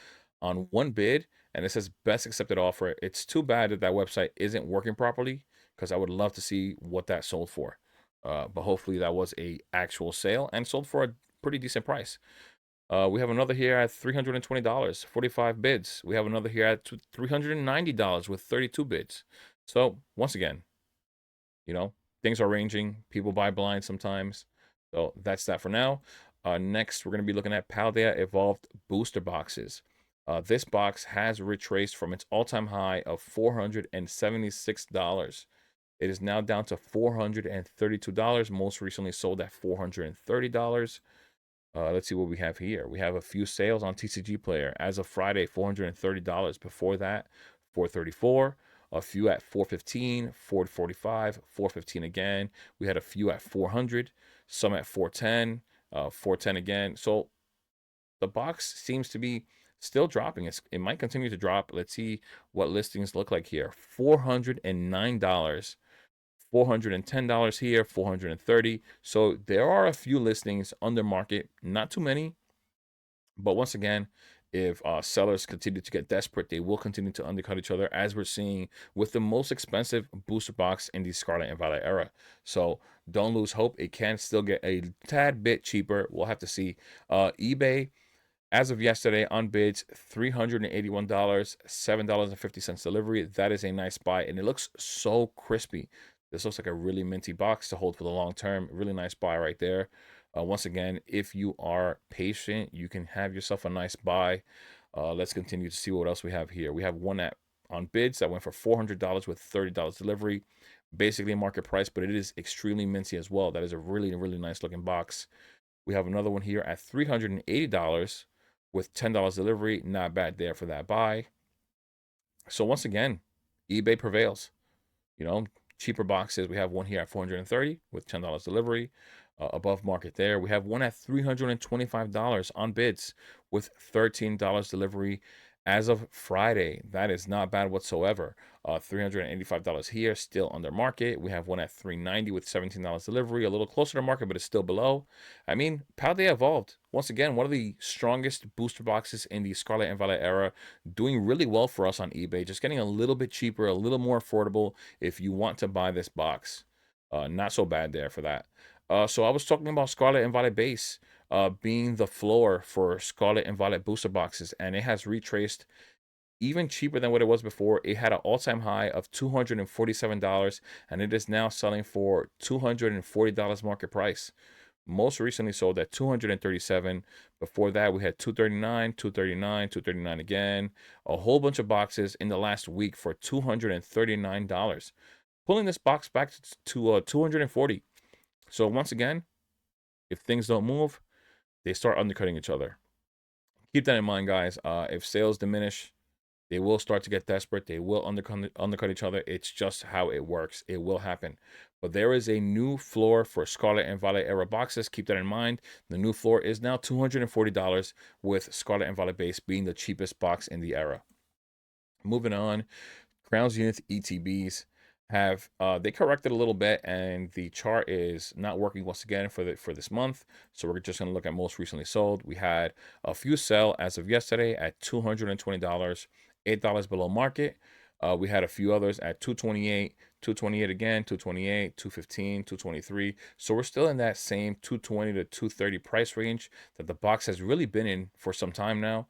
on one bid, and it says best accepted offer. It's too bad that website isn't working properly because I would love to see what that sold for. But hopefully that was a actual sale and sold for a pretty decent price. We have another here at $320, 45 bids. We have another here at $390 with 32 bids. So once again, things are ranging. People buy blind sometimes. So that's that for now. Next, we're going to be looking at Paldea Evolved booster boxes. This box has retraced from its all-time high of $476. It is now down to $432, most recently sold at $430. Let's see what we have here. We have a few sales on TCG Player. As of Friday, $430. Before that, $434. A few at $415, $445, $415 again. We had a few at $400, some at $410, $410 again. So the box seems to be still dropping. It might continue to drop. Let's see what listings look like here. $409. $410 here, $430. So there are a few listings under market, not too many. But once again, if sellers continue to get desperate, they will continue to undercut each other, as we're seeing with the most expensive booster box in the Scarlet and Violet era. So don't lose hope. It can still get a tad bit cheaper. We'll have to see. eBay, as of yesterday, on bids, $381, $7.50 delivery. That is a nice buy, and it looks so crispy. This looks like a really minty box to hold for the long term. Really nice buy right there. Once again, if you are patient, you can have yourself a nice buy. Let's continue to see what else we have here. We have one on bids that went for $400 with $30 delivery. Basically market price, but it is extremely minty as well. That is a really, really nice looking box. We have another one here at $380 with $10 delivery. Not bad there for that buy. So once again, eBay prevails. You know, cheaper boxes. We have one here at 430 with $10 delivery, above market there. We have one at $325 on bids with $13 delivery as of Friday. That is not bad whatsoever. $385 here, still under market. We have one at $390 with $17 delivery, a little closer to market, but it's still below. I mean, Paldea evolved. Once again, one of the strongest booster boxes in the Scarlet and Violet era, doing really well for us on eBay, just getting a little bit cheaper, a little more affordable if you want to buy this box. Not so bad there for that. So I was talking about Scarlet and Violet base being the floor for Scarlet and Violet booster boxes, and it has retraced even cheaper than what it was before. It had an all-time high of $247, and it is now selling for $240 market price. Most recently sold at $237. Before that, we had $239, $239, $239 again. A whole bunch of boxes in the last week for $239. Pulling this box back to $240. So once again, if things don't move, they start undercutting each other. Keep that in mind, guys. If sales diminish, they will start to get desperate. They will undercut each other. It's just how it works. It will happen. But there is a new floor for Scarlet and Violet era boxes. Keep that in mind. The new floor is now $240 with Scarlet and Violet base being the cheapest box in the era. Moving on, Crown Zenith ETBs have they corrected a little bit, and the chart is not working once again for this month. So we're just going to look at most recently sold. We had a few sell as of yesterday at $220, $8 below market. We had a few others at 228, 228 again, 228, 215, 223. So we're still in that same 220 to 230 price range that the box has really been in for some time now.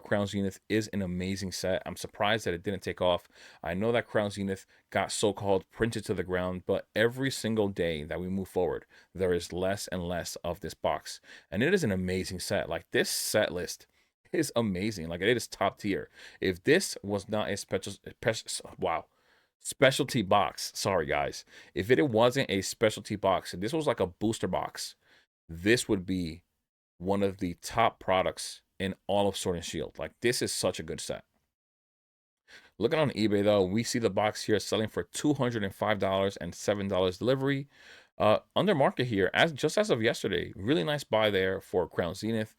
Crown Zenith is an amazing set. I'm surprised that it didn't take off. I know that Crown Zenith got so-called printed to the ground, but every single day that we move forward, there is less and less of this box. And it is an amazing set. Like, this set list is amazing. Like, it is top tier. If this was not a specialty box, sorry guys, if it wasn't a specialty box, if this was like a booster box, this would be one of the top products in all of Sword and Shield. Like, this is such a good set. Looking on eBay though, we see the box here selling for $205 and $7 delivery. Under market here, just as of yesterday. Really nice buy there for Crown Zenith.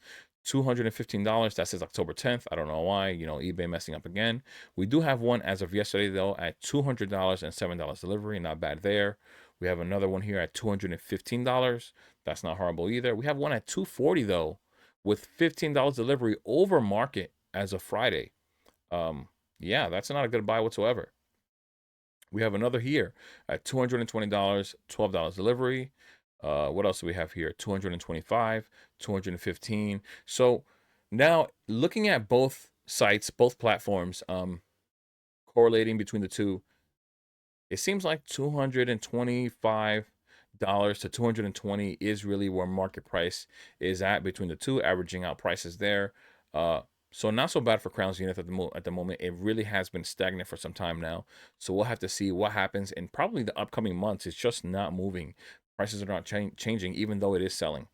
$215. That says October 10th. I don't know why, you know, eBay messing up again. We do have one as of yesterday though at $200 and $7 delivery. Not bad there. We have another one here at $215. That's not horrible either. We have one at $240 though, with $15 delivery over market as of Friday. Yeah, that's not a good buy whatsoever. We have another here at $220, $12 delivery. What else do we have here? 225, 215. So now looking at both sites, both platforms, correlating between the two, it seems like $225 to $220 is really where market price is at between the two, averaging out prices there. So not so bad for Crown Zenith at the moment. It really has been stagnant for some time now. So we'll have to see what happens in probably the upcoming months. It's just not moving. Prices are not changing, even though it is selling.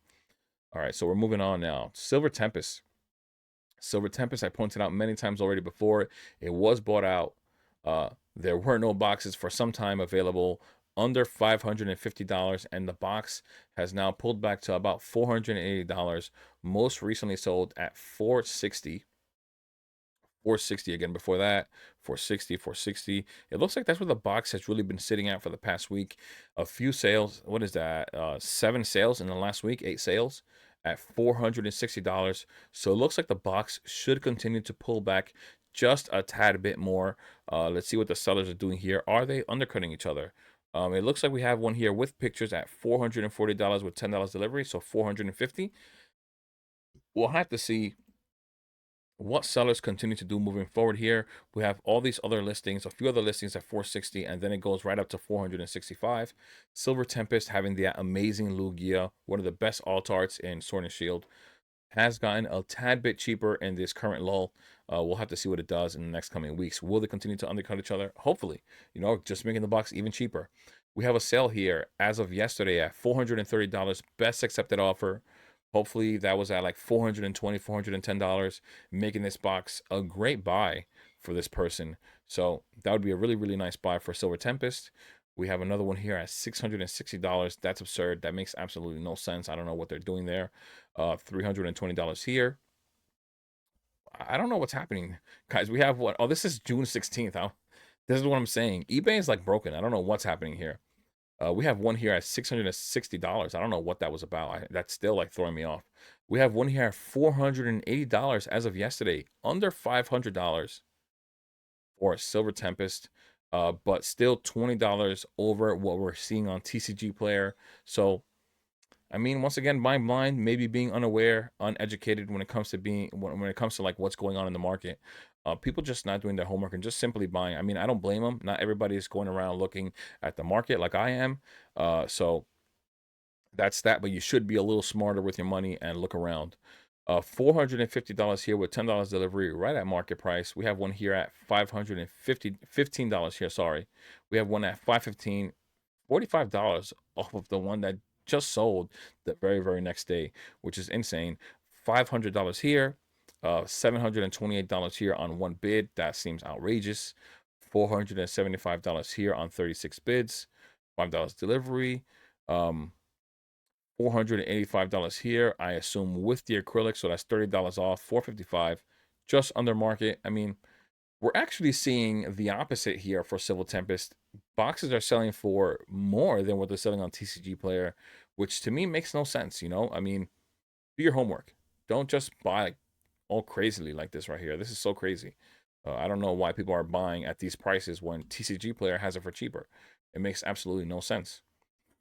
All right, so we're moving on now. Silver Tempest. Silver Tempest, I pointed out many times already before. It was bought out. There were no boxes for some time available under $550, and the box has now pulled back to about $480. Most recently sold at $460. $460 again before that, $460, $460. It looks like that's where the box has really been sitting at for the past week. A few sales. What is that? 7 sales in the last week, 8 sales at $460. So it looks like the box should continue to pull back just a tad bit more. Let's see what the sellers are doing here. Are they undercutting each other? It looks like we have one here with pictures at $440 with $10 delivery, so $450. We'll have to see what sellers continue to do moving forward here. We have all these other listings, a few other listings at $460, and then it goes right up to $465. Silver Tempest, having the amazing Lugia, one of the best alt arts in Sword and Shield, has gotten a tad bit cheaper in this current lull. We'll have to see what it does in the next coming weeks. Will they continue to undercut each other? Hopefully, you know, just making the box even cheaper. We have a sale here as of yesterday at $430, best accepted offer. Hopefully that was at like $420, $410, making this box a great buy for this person. So that would be a really, really nice buy for Silver Tempest. We have another one here at $660. That's absurd. That makes absolutely no sense. I don't know what they're doing there. $320 here. I don't know what's happening, guys. We have what? Oh, this is June 16th. This is what I'm saying. eBay is like broken. I don't know what's happening here. We have one here at $660. I don't know what that was about. That's still like throwing me off. We have one here at $480 as of yesterday, under $500 for a Silver Tempest, but still $20 over what we're seeing on TCG Player. So I mean, once again, mind blind, maybe being unaware, uneducated when it comes to when it comes to like what's going on in the market. People just not doing their homework and just simply buying. I mean, I don't blame them. Not everybody is going around looking at the market like I am. So that's that. But you should be a little smarter with your money and look around. $450 here with $10 delivery, right at market price. We have one here at $15 here. Sorry, we have one at $515. $45 off of the one that just sold the very, very next day, which is insane. $500 here, $728 here on one bid. That seems outrageous. $475 here on 36 bids, $5 delivery. $485 here, I assume with the acrylic, so that's $30 off. $455, just under market. I mean, we're actually seeing the opposite here for Civil Tempest. Boxes are selling for more than what they're selling on TCG Player, which to me makes no sense, you know? I mean, do your homework. Don't just buy all crazily like this right here. This is so crazy. I don't know why people are buying at these prices when TCG Player has it for cheaper. It makes absolutely no sense.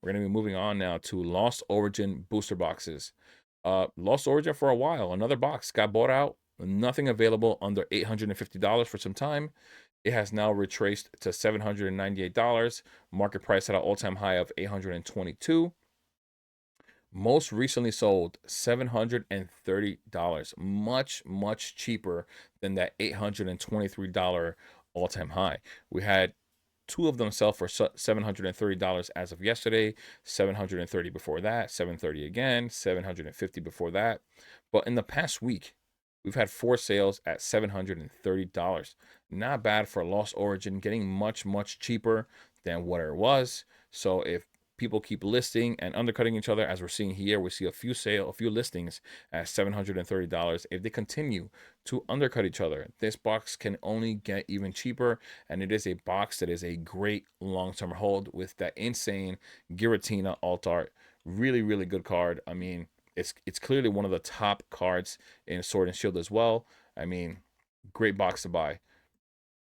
We're going to be moving on now to Lost Origin booster boxes. Lost Origin for a while. Another box got bought out. Nothing available under $850 for some time. It has now retraced to $798. Market price at an all-time high of $822. Most recently sold $730. Much, much cheaper than that $823 all-time high. We had two of them sell for $730 as of yesterday, $730 before that, $730 again, $750 before that. But in the past week, we've had 4 sales at $730. Not bad for Lost Origin, getting much, much cheaper than what it was. So if people keep listing and undercutting each other, as we're seeing here, we see a few listings at $730. If they continue to undercut each other, this box can only get even cheaper, and it is a box that is a great long-term hold with that insane Giratina alt art. Really, really good card. I mean, it's clearly one of the top cards in Sword and Shield as well. I mean, great box to buy.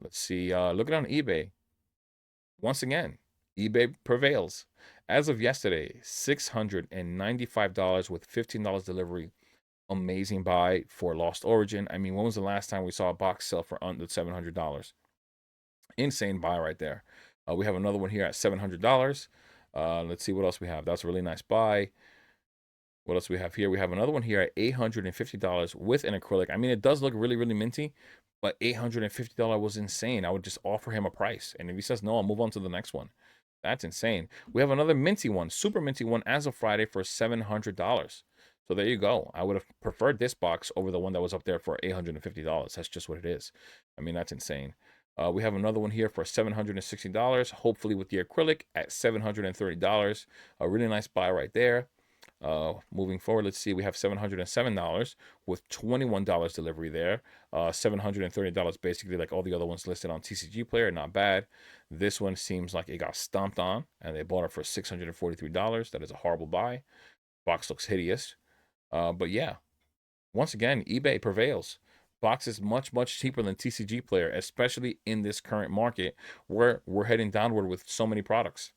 Let's see. Look it on eBay. Once again, eBay prevails. As of yesterday, $695 with $15 delivery. Amazing buy for Lost Origin. I mean, when was the last time we saw a box sell for under $700? Insane buy right there. We have another one here at $700. Let's see what else we have. That's a really nice buy. What else we have here? We have another one here at $850 with an acrylic. I mean, it does look really, really minty, but $850 was insane. I would just offer him a price. And if he says no, I'll move on to the next one. That's insane. We have another minty one, super minty one as of Friday for $700. So there you go. I would have preferred this box over the one that was up there for $850. That's just what it is. I mean, that's insane. We have another one here for $760, hopefully with the acrylic at $730. A really nice buy right there. Moving forward, let's see, we have $707 with $21 delivery there. $730 basically like all the other ones listed on TCG Player. Not bad. This one seems like it got stomped on and they bought it for $643. That is a horrible buy. Box looks hideous. But yeah, once again, eBay prevails. Box is much, much cheaper than TCG Player, especially in this current market where we're heading downward with so many products.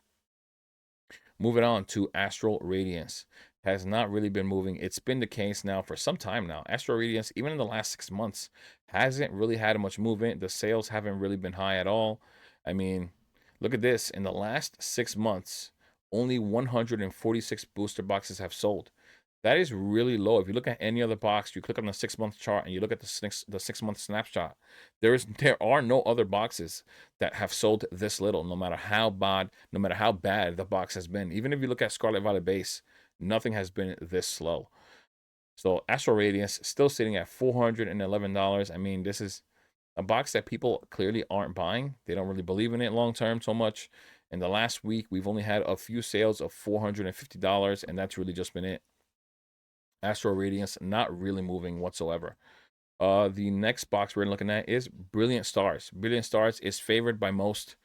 Moving on to Astral Radiance. Has not really been moving. It's been the case now for some time now. Astral Radiance, even in the last 6 months, hasn't really had much movement. The sales haven't really been high at all. I mean, look at this. In the last 6 months, only 146 booster boxes have sold. That is really low. If you look at any other box, you click on the 6-month chart and you look at the 6-month snapshot, there are no other boxes that have sold this little, no matter how bad the box has been. Even if you look at Scarlet Violet base, nothing has been this slow. So Astral Radiance still sitting at $411. I mean, this is a box that people clearly aren't buying. They don't really believe in it long term so much. In the last week, we've only had a few sales of $450, and that's really just been it. Astral Radiance not really moving whatsoever. The next box we're looking at is Brilliant Stars. Brilliant Stars is favored by most,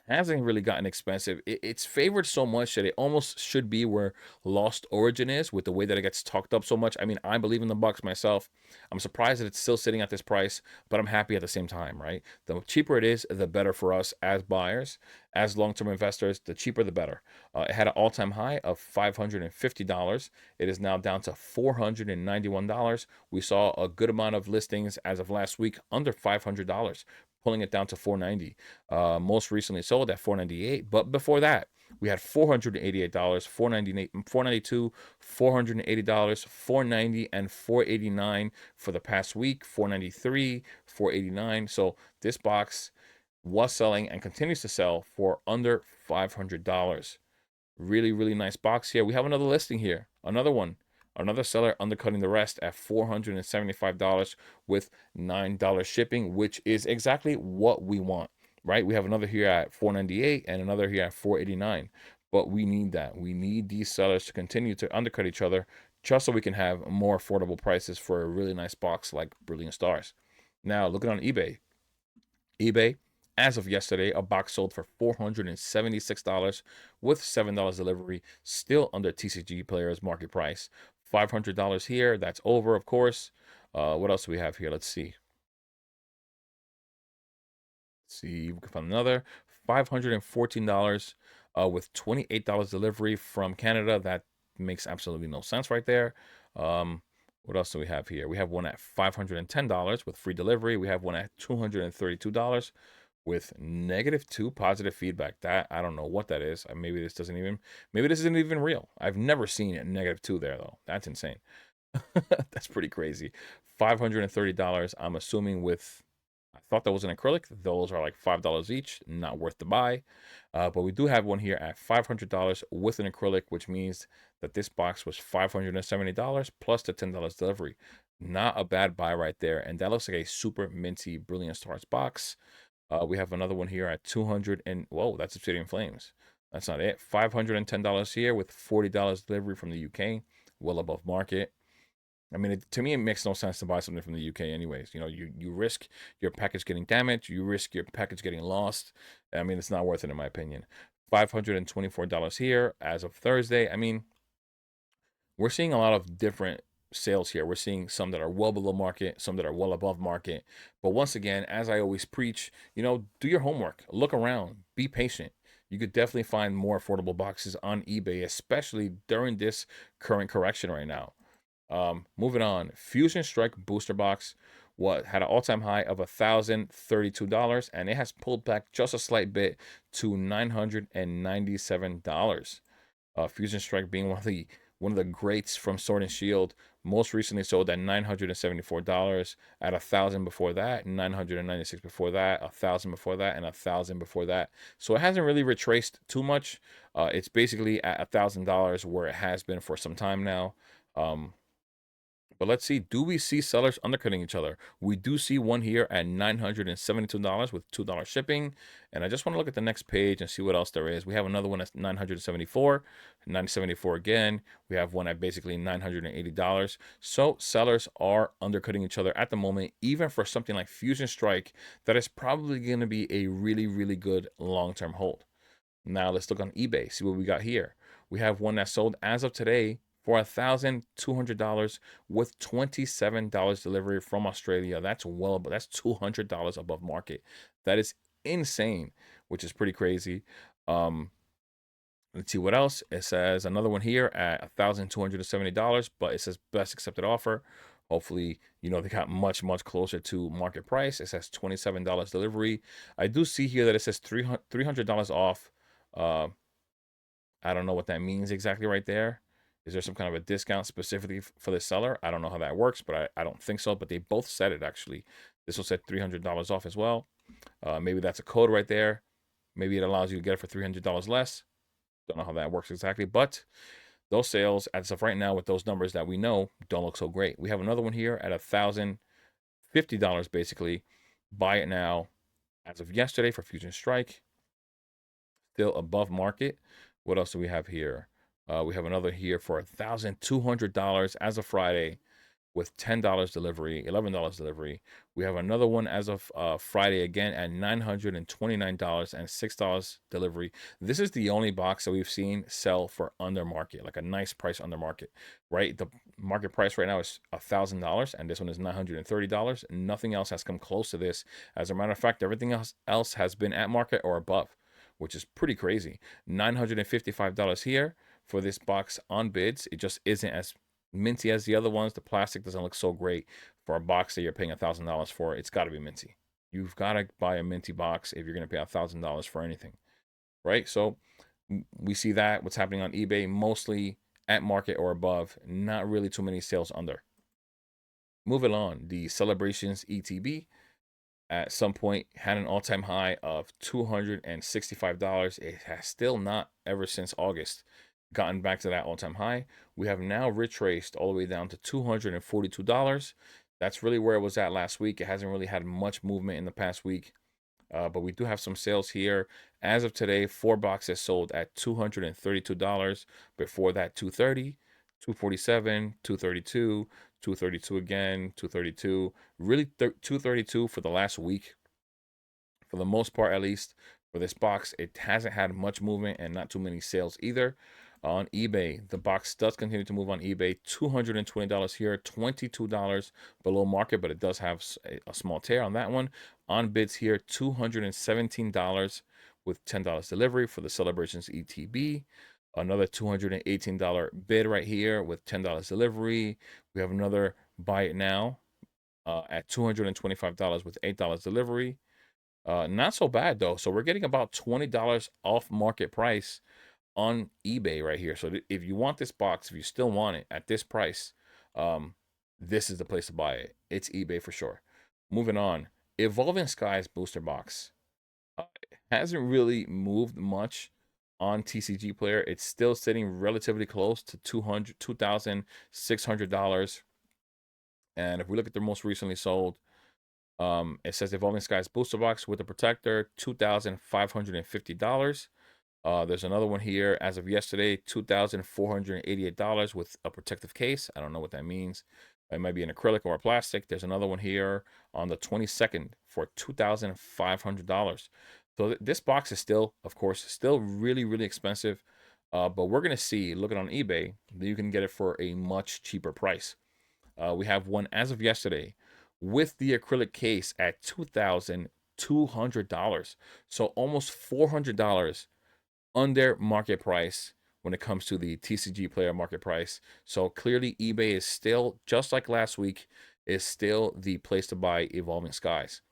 hasn't really gotten expensive. It's favored so much that it almost should be where Lost Origin is, with the way that it gets talked up so much. I mean, I believe in the Bucks myself. I'm surprised that it's still sitting at this price, but I'm happy at the same time, right? The cheaper it is, the better for us as buyers, as long-term investors. The cheaper, the better. It had an all-time high of $550. It is now down to $491. We saw a good amount of listings as of last week under $500, pulling it down to $490. Most recently sold at $498, but before that, we had $488, $498, $492, $480, $490, and $489 for the past week. $493, $489. So this box was selling and continues to sell for under $500. Really, really nice box here. We have another listing here. Another one. Another seller undercutting the rest at $475 with $9 shipping, which is exactly what we want, right? We have another here at $498 and another here at $489. But we need that. We need these sellers to continue to undercut each other just so we can have more affordable prices for a really nice box like Brilliant Stars. Now, looking on eBay, as of yesterday, a box sold for $476 with $7 delivery, still under TCG Player's market price. $500 here, that's over, of course. What else do we have here? Let's see. We can find another $514 with $28 delivery from Canada. That makes absolutely no sense right there. What else do we have here? We have one at $510 with free delivery. We have one at $232 with -2 positive feedback. That, I don't know what that is. Maybe this isn't even real. I've never seen a -2 there though. That's insane. That's pretty crazy. $530, I'm assuming with, I thought that was an acrylic. Those are like $5 each, not worth the buy. But we do have one here at $500 with an acrylic, which means that this box was $570 plus the $10 delivery. Not a bad buy right there. And that looks like a super minty Brilliant Stars box. We have another one here at 200 and whoa, that's Obsidian Flames. That's not it. $510 here with $40 delivery from the UK, well above market. I mean, to me, it makes no sense to buy something from the UK anyways. You know, you risk your package getting damaged. You risk your package getting lost. I mean, it's not worth it in my opinion. $524 here as of Thursday. I mean, we're seeing a lot of different sales here. We're seeing some that are well below market, some that are well above market. But once again, as I always preach, you know, do your homework, look around, be patient. You could definitely find more affordable boxes on eBay, especially during this current correction right now. Moving on, Fusion Strike Booster Box had an all-time high of $1,032, and it has pulled back just a slight bit to $997. Fusion Strike being one of the greats from Sword and Shield, most recently sold at $974, at $1,000 before that, $996 before that, $1,000 before that, and $1,000 before that. So it hasn't really retraced too much. It's basically at $1,000 where it has been for some time now. But let's see, do we see sellers undercutting each other? We do see one here at $972 with $2 shipping. And I just want to look at the next page and see what else there is. We have another one at $974, $974 again. We have one at basically $980. So sellers are undercutting each other at the moment, even for something like Fusion Strike, that is probably going to be a really, really good long-term hold. Now let's look on eBay, see what we got here. We have one that sold as of today for $1,200 with $27 delivery from Australia. That's that's $200 above market. That is insane, which is pretty crazy. Let's see what else. It says another one here at $1,270, but it says best accepted offer. Hopefully, you know, they got much, much closer to market price. It says $27 delivery. I do see here that it says $300 off. I don't know what that means exactly right there. Is there some kind of a discount specifically for the seller? I don't know how that works, but I don't think so. But they both said it, actually. This will set $300 off as well. Maybe that's a code right there. Maybe it allows you to get it for $300 less. Don't know how that works exactly. But those sales as of right now with those numbers that we know don't look so great. We have another one here at $1,050 basically. Buy it now as of yesterday for Fusion Strike. Still above market. What else do we have here? We have another here for $1,200 as of Friday with $10 delivery, $11 delivery. We have another one as of Friday again at $929 and $6 delivery. This is the only box that we've seen sell for under market, like a nice price under market, right? The market price right now is $1,000 and this one is $930. Nothing else has come close to this. As a matter of fact, everything else has been at market or above, which is pretty crazy. $955 here for this box on bids. It just isn't as minty as the other ones. The plastic doesn't look so great for a box that you're paying $1,000 for. It's got to be minty. You've got to buy a minty box if you're going to pay $1,000 for anything, right? So we see that what's happening on eBay, mostly at market or above. Not really too many sales under. Moving on, the Celebrations ETB at some point had an all-time high of $265. It has still not, ever since August, gotten back to that all-time high. We have now retraced all the way down to $242. That's really where it was at last week. It hasn't really had much movement in the past week, but we do have some sales here. As of today, 4 boxes sold at $232. Before that, $230, $247, $232, $232 again, $232. Really, $232 for the last week, for the most part at least. For this box, it hasn't had much movement and not too many sales either. On eBay, the box does continue to move on eBay. $220 here, $22 below market, but it does have a small tear on that one. On bids here, $217 with $10 delivery for the Celebrations ETB. Another $218 bid right here with $10 delivery. We have another buy it now at $225 with $8 delivery. Not so bad though. So we're getting about $20 off market price on eBay right here. So if you want this box, if you still want it at this price, this is the place to buy it. It's eBay for sure. Moving on, Evolving Skies booster box hasn't really moved much on TCG Player. It's still sitting relatively close to $2,600. And if we look at the most recently sold, it says Evolving Skies booster box with a protector, $2,550. There's another one here as of yesterday, $2,488 with a protective case. I don't know what that means. It might be an acrylic or a plastic. There's another one here on the 22nd for $2,500. So this box is still, of course, still really, really expensive. But we're going to see, looking on eBay, that you can get it for a much cheaper price. We have one as of yesterday with the acrylic case at $2,200. So almost $400 under market price when it comes to the TCG Player market price. So clearly eBay is still, just like last week, is still the place to buy Evolving Skies.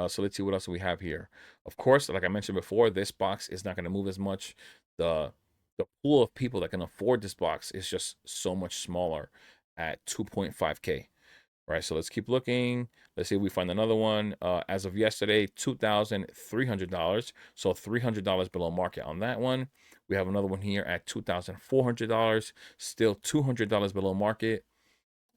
So let's see what else we have here. Of course, like I mentioned before, this box is not going to move as much. The pool of people that can afford this box is just so much smaller at 2.5K. Right, so let's keep looking. Let's see if we find another one. As of yesterday, $2,300. So $300 below market on that one. We have another one here at $2,400. Still $200 below market.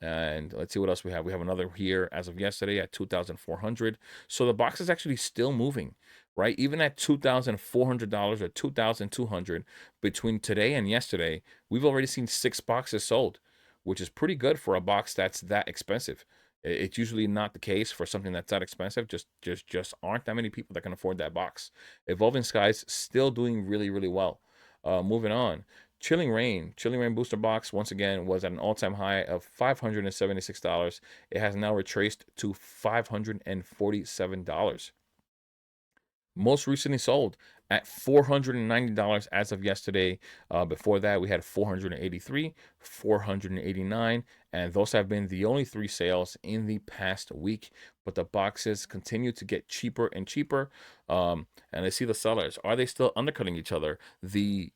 And let's see what else we have. We have another here as of yesterday at $2,400. So the box is actually still moving, right? Even at $2,400 or $2,200 between today and yesterday, we've already seen 6 boxes sold, which is pretty good for a box that's that expensive. It's usually not the case for something that's that expensive. Just aren't that many people that can afford that box. Evolving Skies still doing really, really well. Moving on. Chilling Reign booster box once again was at an all-time high of $576. It has now retraced to $547. Most recently sold at $490 as of yesterday. Before that, we had $483, $489, and those have been the only 3 sales in the past week. But the boxes continue to get cheaper and cheaper. And let's see the sellers. Are they still undercutting each other? The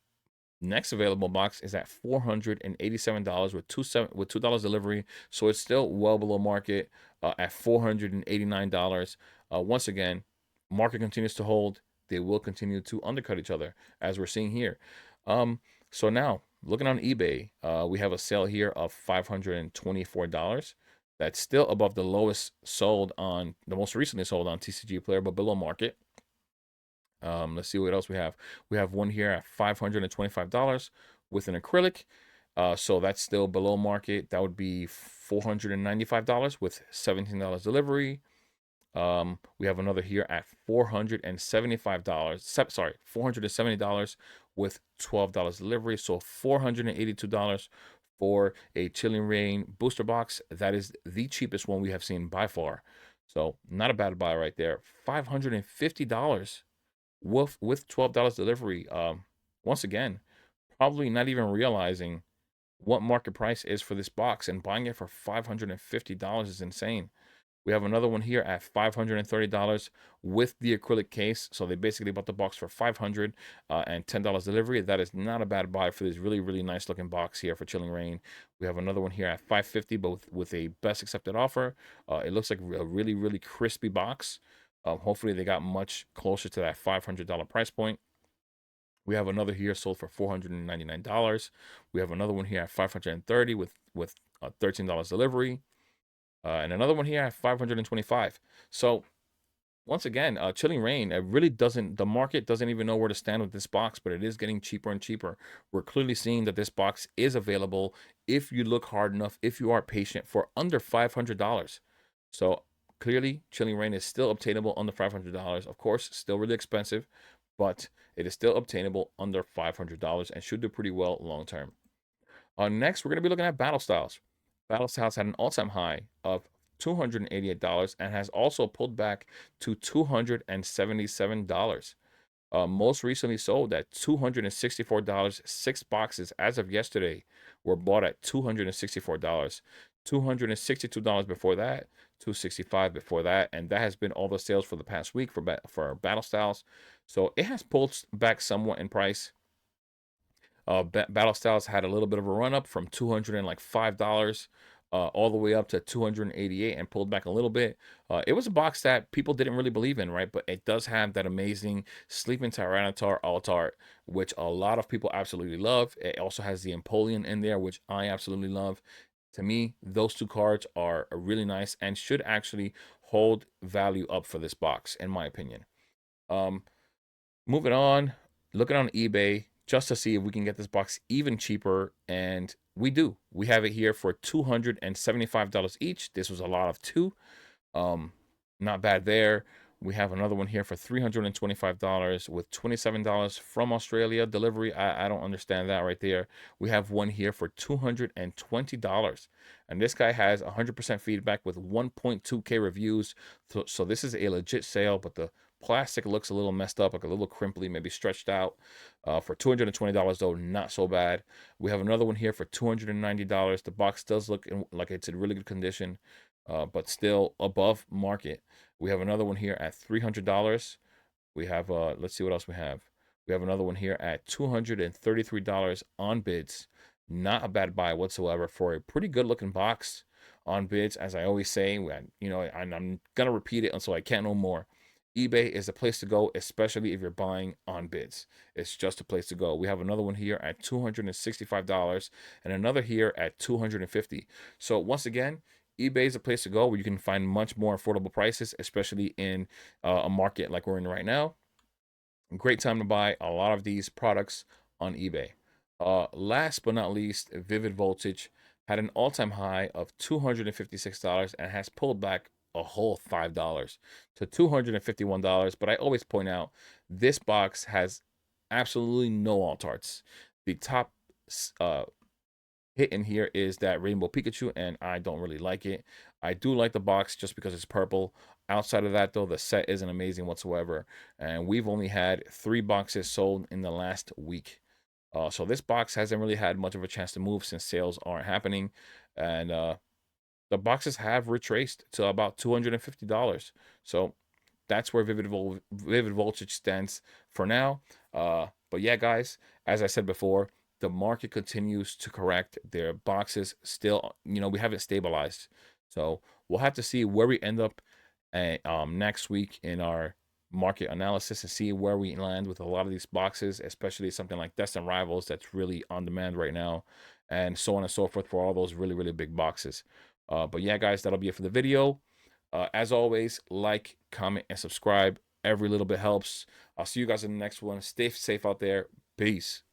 next available box is at $487 with $2 delivery, so it's still well below market at $489. Once again, market continues to hold. They will continue to undercut each other, as we're seeing here. So now looking on eBay, we have a sale here of $524. That's still above the lowest sold on the most recently sold on TCG Player, but below market. Let's see what else we have. We have one here at $525 with an acrylic. So that's still below market. That would be $495 with $17 delivery. We have another here at $475. Sorry, $470 with $12 delivery. So $482 for a Chilling Reign booster box. That is the cheapest one we have seen by far. So not a bad buy right there. $550 with $12 delivery. Once again, probably not even realizing what market price is for this box, and buying it for $550 is insane. We have another one here at $530 with the acrylic case. So they basically bought the box for $500 and $10 delivery. That is not a bad buy for this really, really nice looking box here for Chilling Reign. We have another one here at $550, but with a best accepted offer. It looks like a really, really crispy box. Hopefully they got much closer to that $500 price point. We have another here sold for $499. We have another one here at $530 with $13 delivery. And another one here at $525. So once again, Chilling Reign, it really doesn't, the market doesn't even know where to stand with this box, but it is getting cheaper and cheaper. We're clearly seeing that this box is available if you look hard enough, if you are patient, for under $500. So clearly, Chilling Reign is still obtainable under $500. Of course, still really expensive, but it is still obtainable under $500 and should do pretty well long term. Next, we're going to be looking at Battle Styles. Battle Styles had an all-time high of $288 and has also pulled back to $277. Most recently sold at $264. 6 boxes as of yesterday were bought at $264. $262 before that, $265 before that, and that has been all the sales for the past week for Battle Styles. So it has pulled back somewhat in price. Battle Styles had a little bit of a run up from $205 all the way up to $288 and pulled back a little bit. It was a box that people didn't really believe in, right? But it does have that amazing Sleeping Tyranitar alt art, which a lot of people absolutely love. It also has the Empoleon in there, which I absolutely love. To me, those two cards are really nice and should actually hold value up for this box, in my opinion. Moving on, looking on eBay just to see if we can get this box even cheaper, and we do. We have it here for $275 each. This was a lot of 2. Not bad there. We have another one here for $325 with $27 from Australia delivery. I don't understand that right there. We have one here for $220, and this guy has 100% feedback with 1.2K reviews. So this is a legit sale, but the plastic looks a little messed up, like a little crimply, maybe stretched out. For $220 though, not so bad. We have another one here for $290. The box does look like it's in really good condition, but still above market. We have another one here at $300. We have let's see what else we have. We have another one here at $233 on bids. Not a bad buy whatsoever for a pretty good looking box on bids. As I always say, I'm gonna repeat it until I can't no more. eBay is the place to go, especially if you're buying on bids. It's just a place to go. We have another one here at $265 and another here at $250. So once again, eBay is a place to go where you can find much more affordable prices, especially in a market like we're in right now. Great time to buy a lot of these products on eBay. Last but not least, Vivid Voltage had an all-time high of $256 and has pulled back a whole $5 to $251. But I always point out this box has absolutely no alt arts. The top hit in here is that Rainbow Pikachu, and I don't really like it. I do like the box just because it's purple. Outside of that, though, the set isn't amazing whatsoever, and we've only had 3 boxes sold in the last week. So this box hasn't really had much of a chance to move since sales aren't happening, and the boxes have retraced to about $250. So that's where Vivid Voltage stands for now. But yeah, guys, as I said before, the market continues to correct. Their boxes still, we haven't stabilized. So we'll have to see where we end up next week in our market analysis and see where we land with a lot of these boxes, especially something like Destin Rivals that's really on demand right now, and so on and so forth for all those really, really big boxes. But yeah, guys, that'll be it for the video. As always, like, comment, and subscribe. Every little bit helps. I'll see you guys in the next one. Stay safe out there. Peace.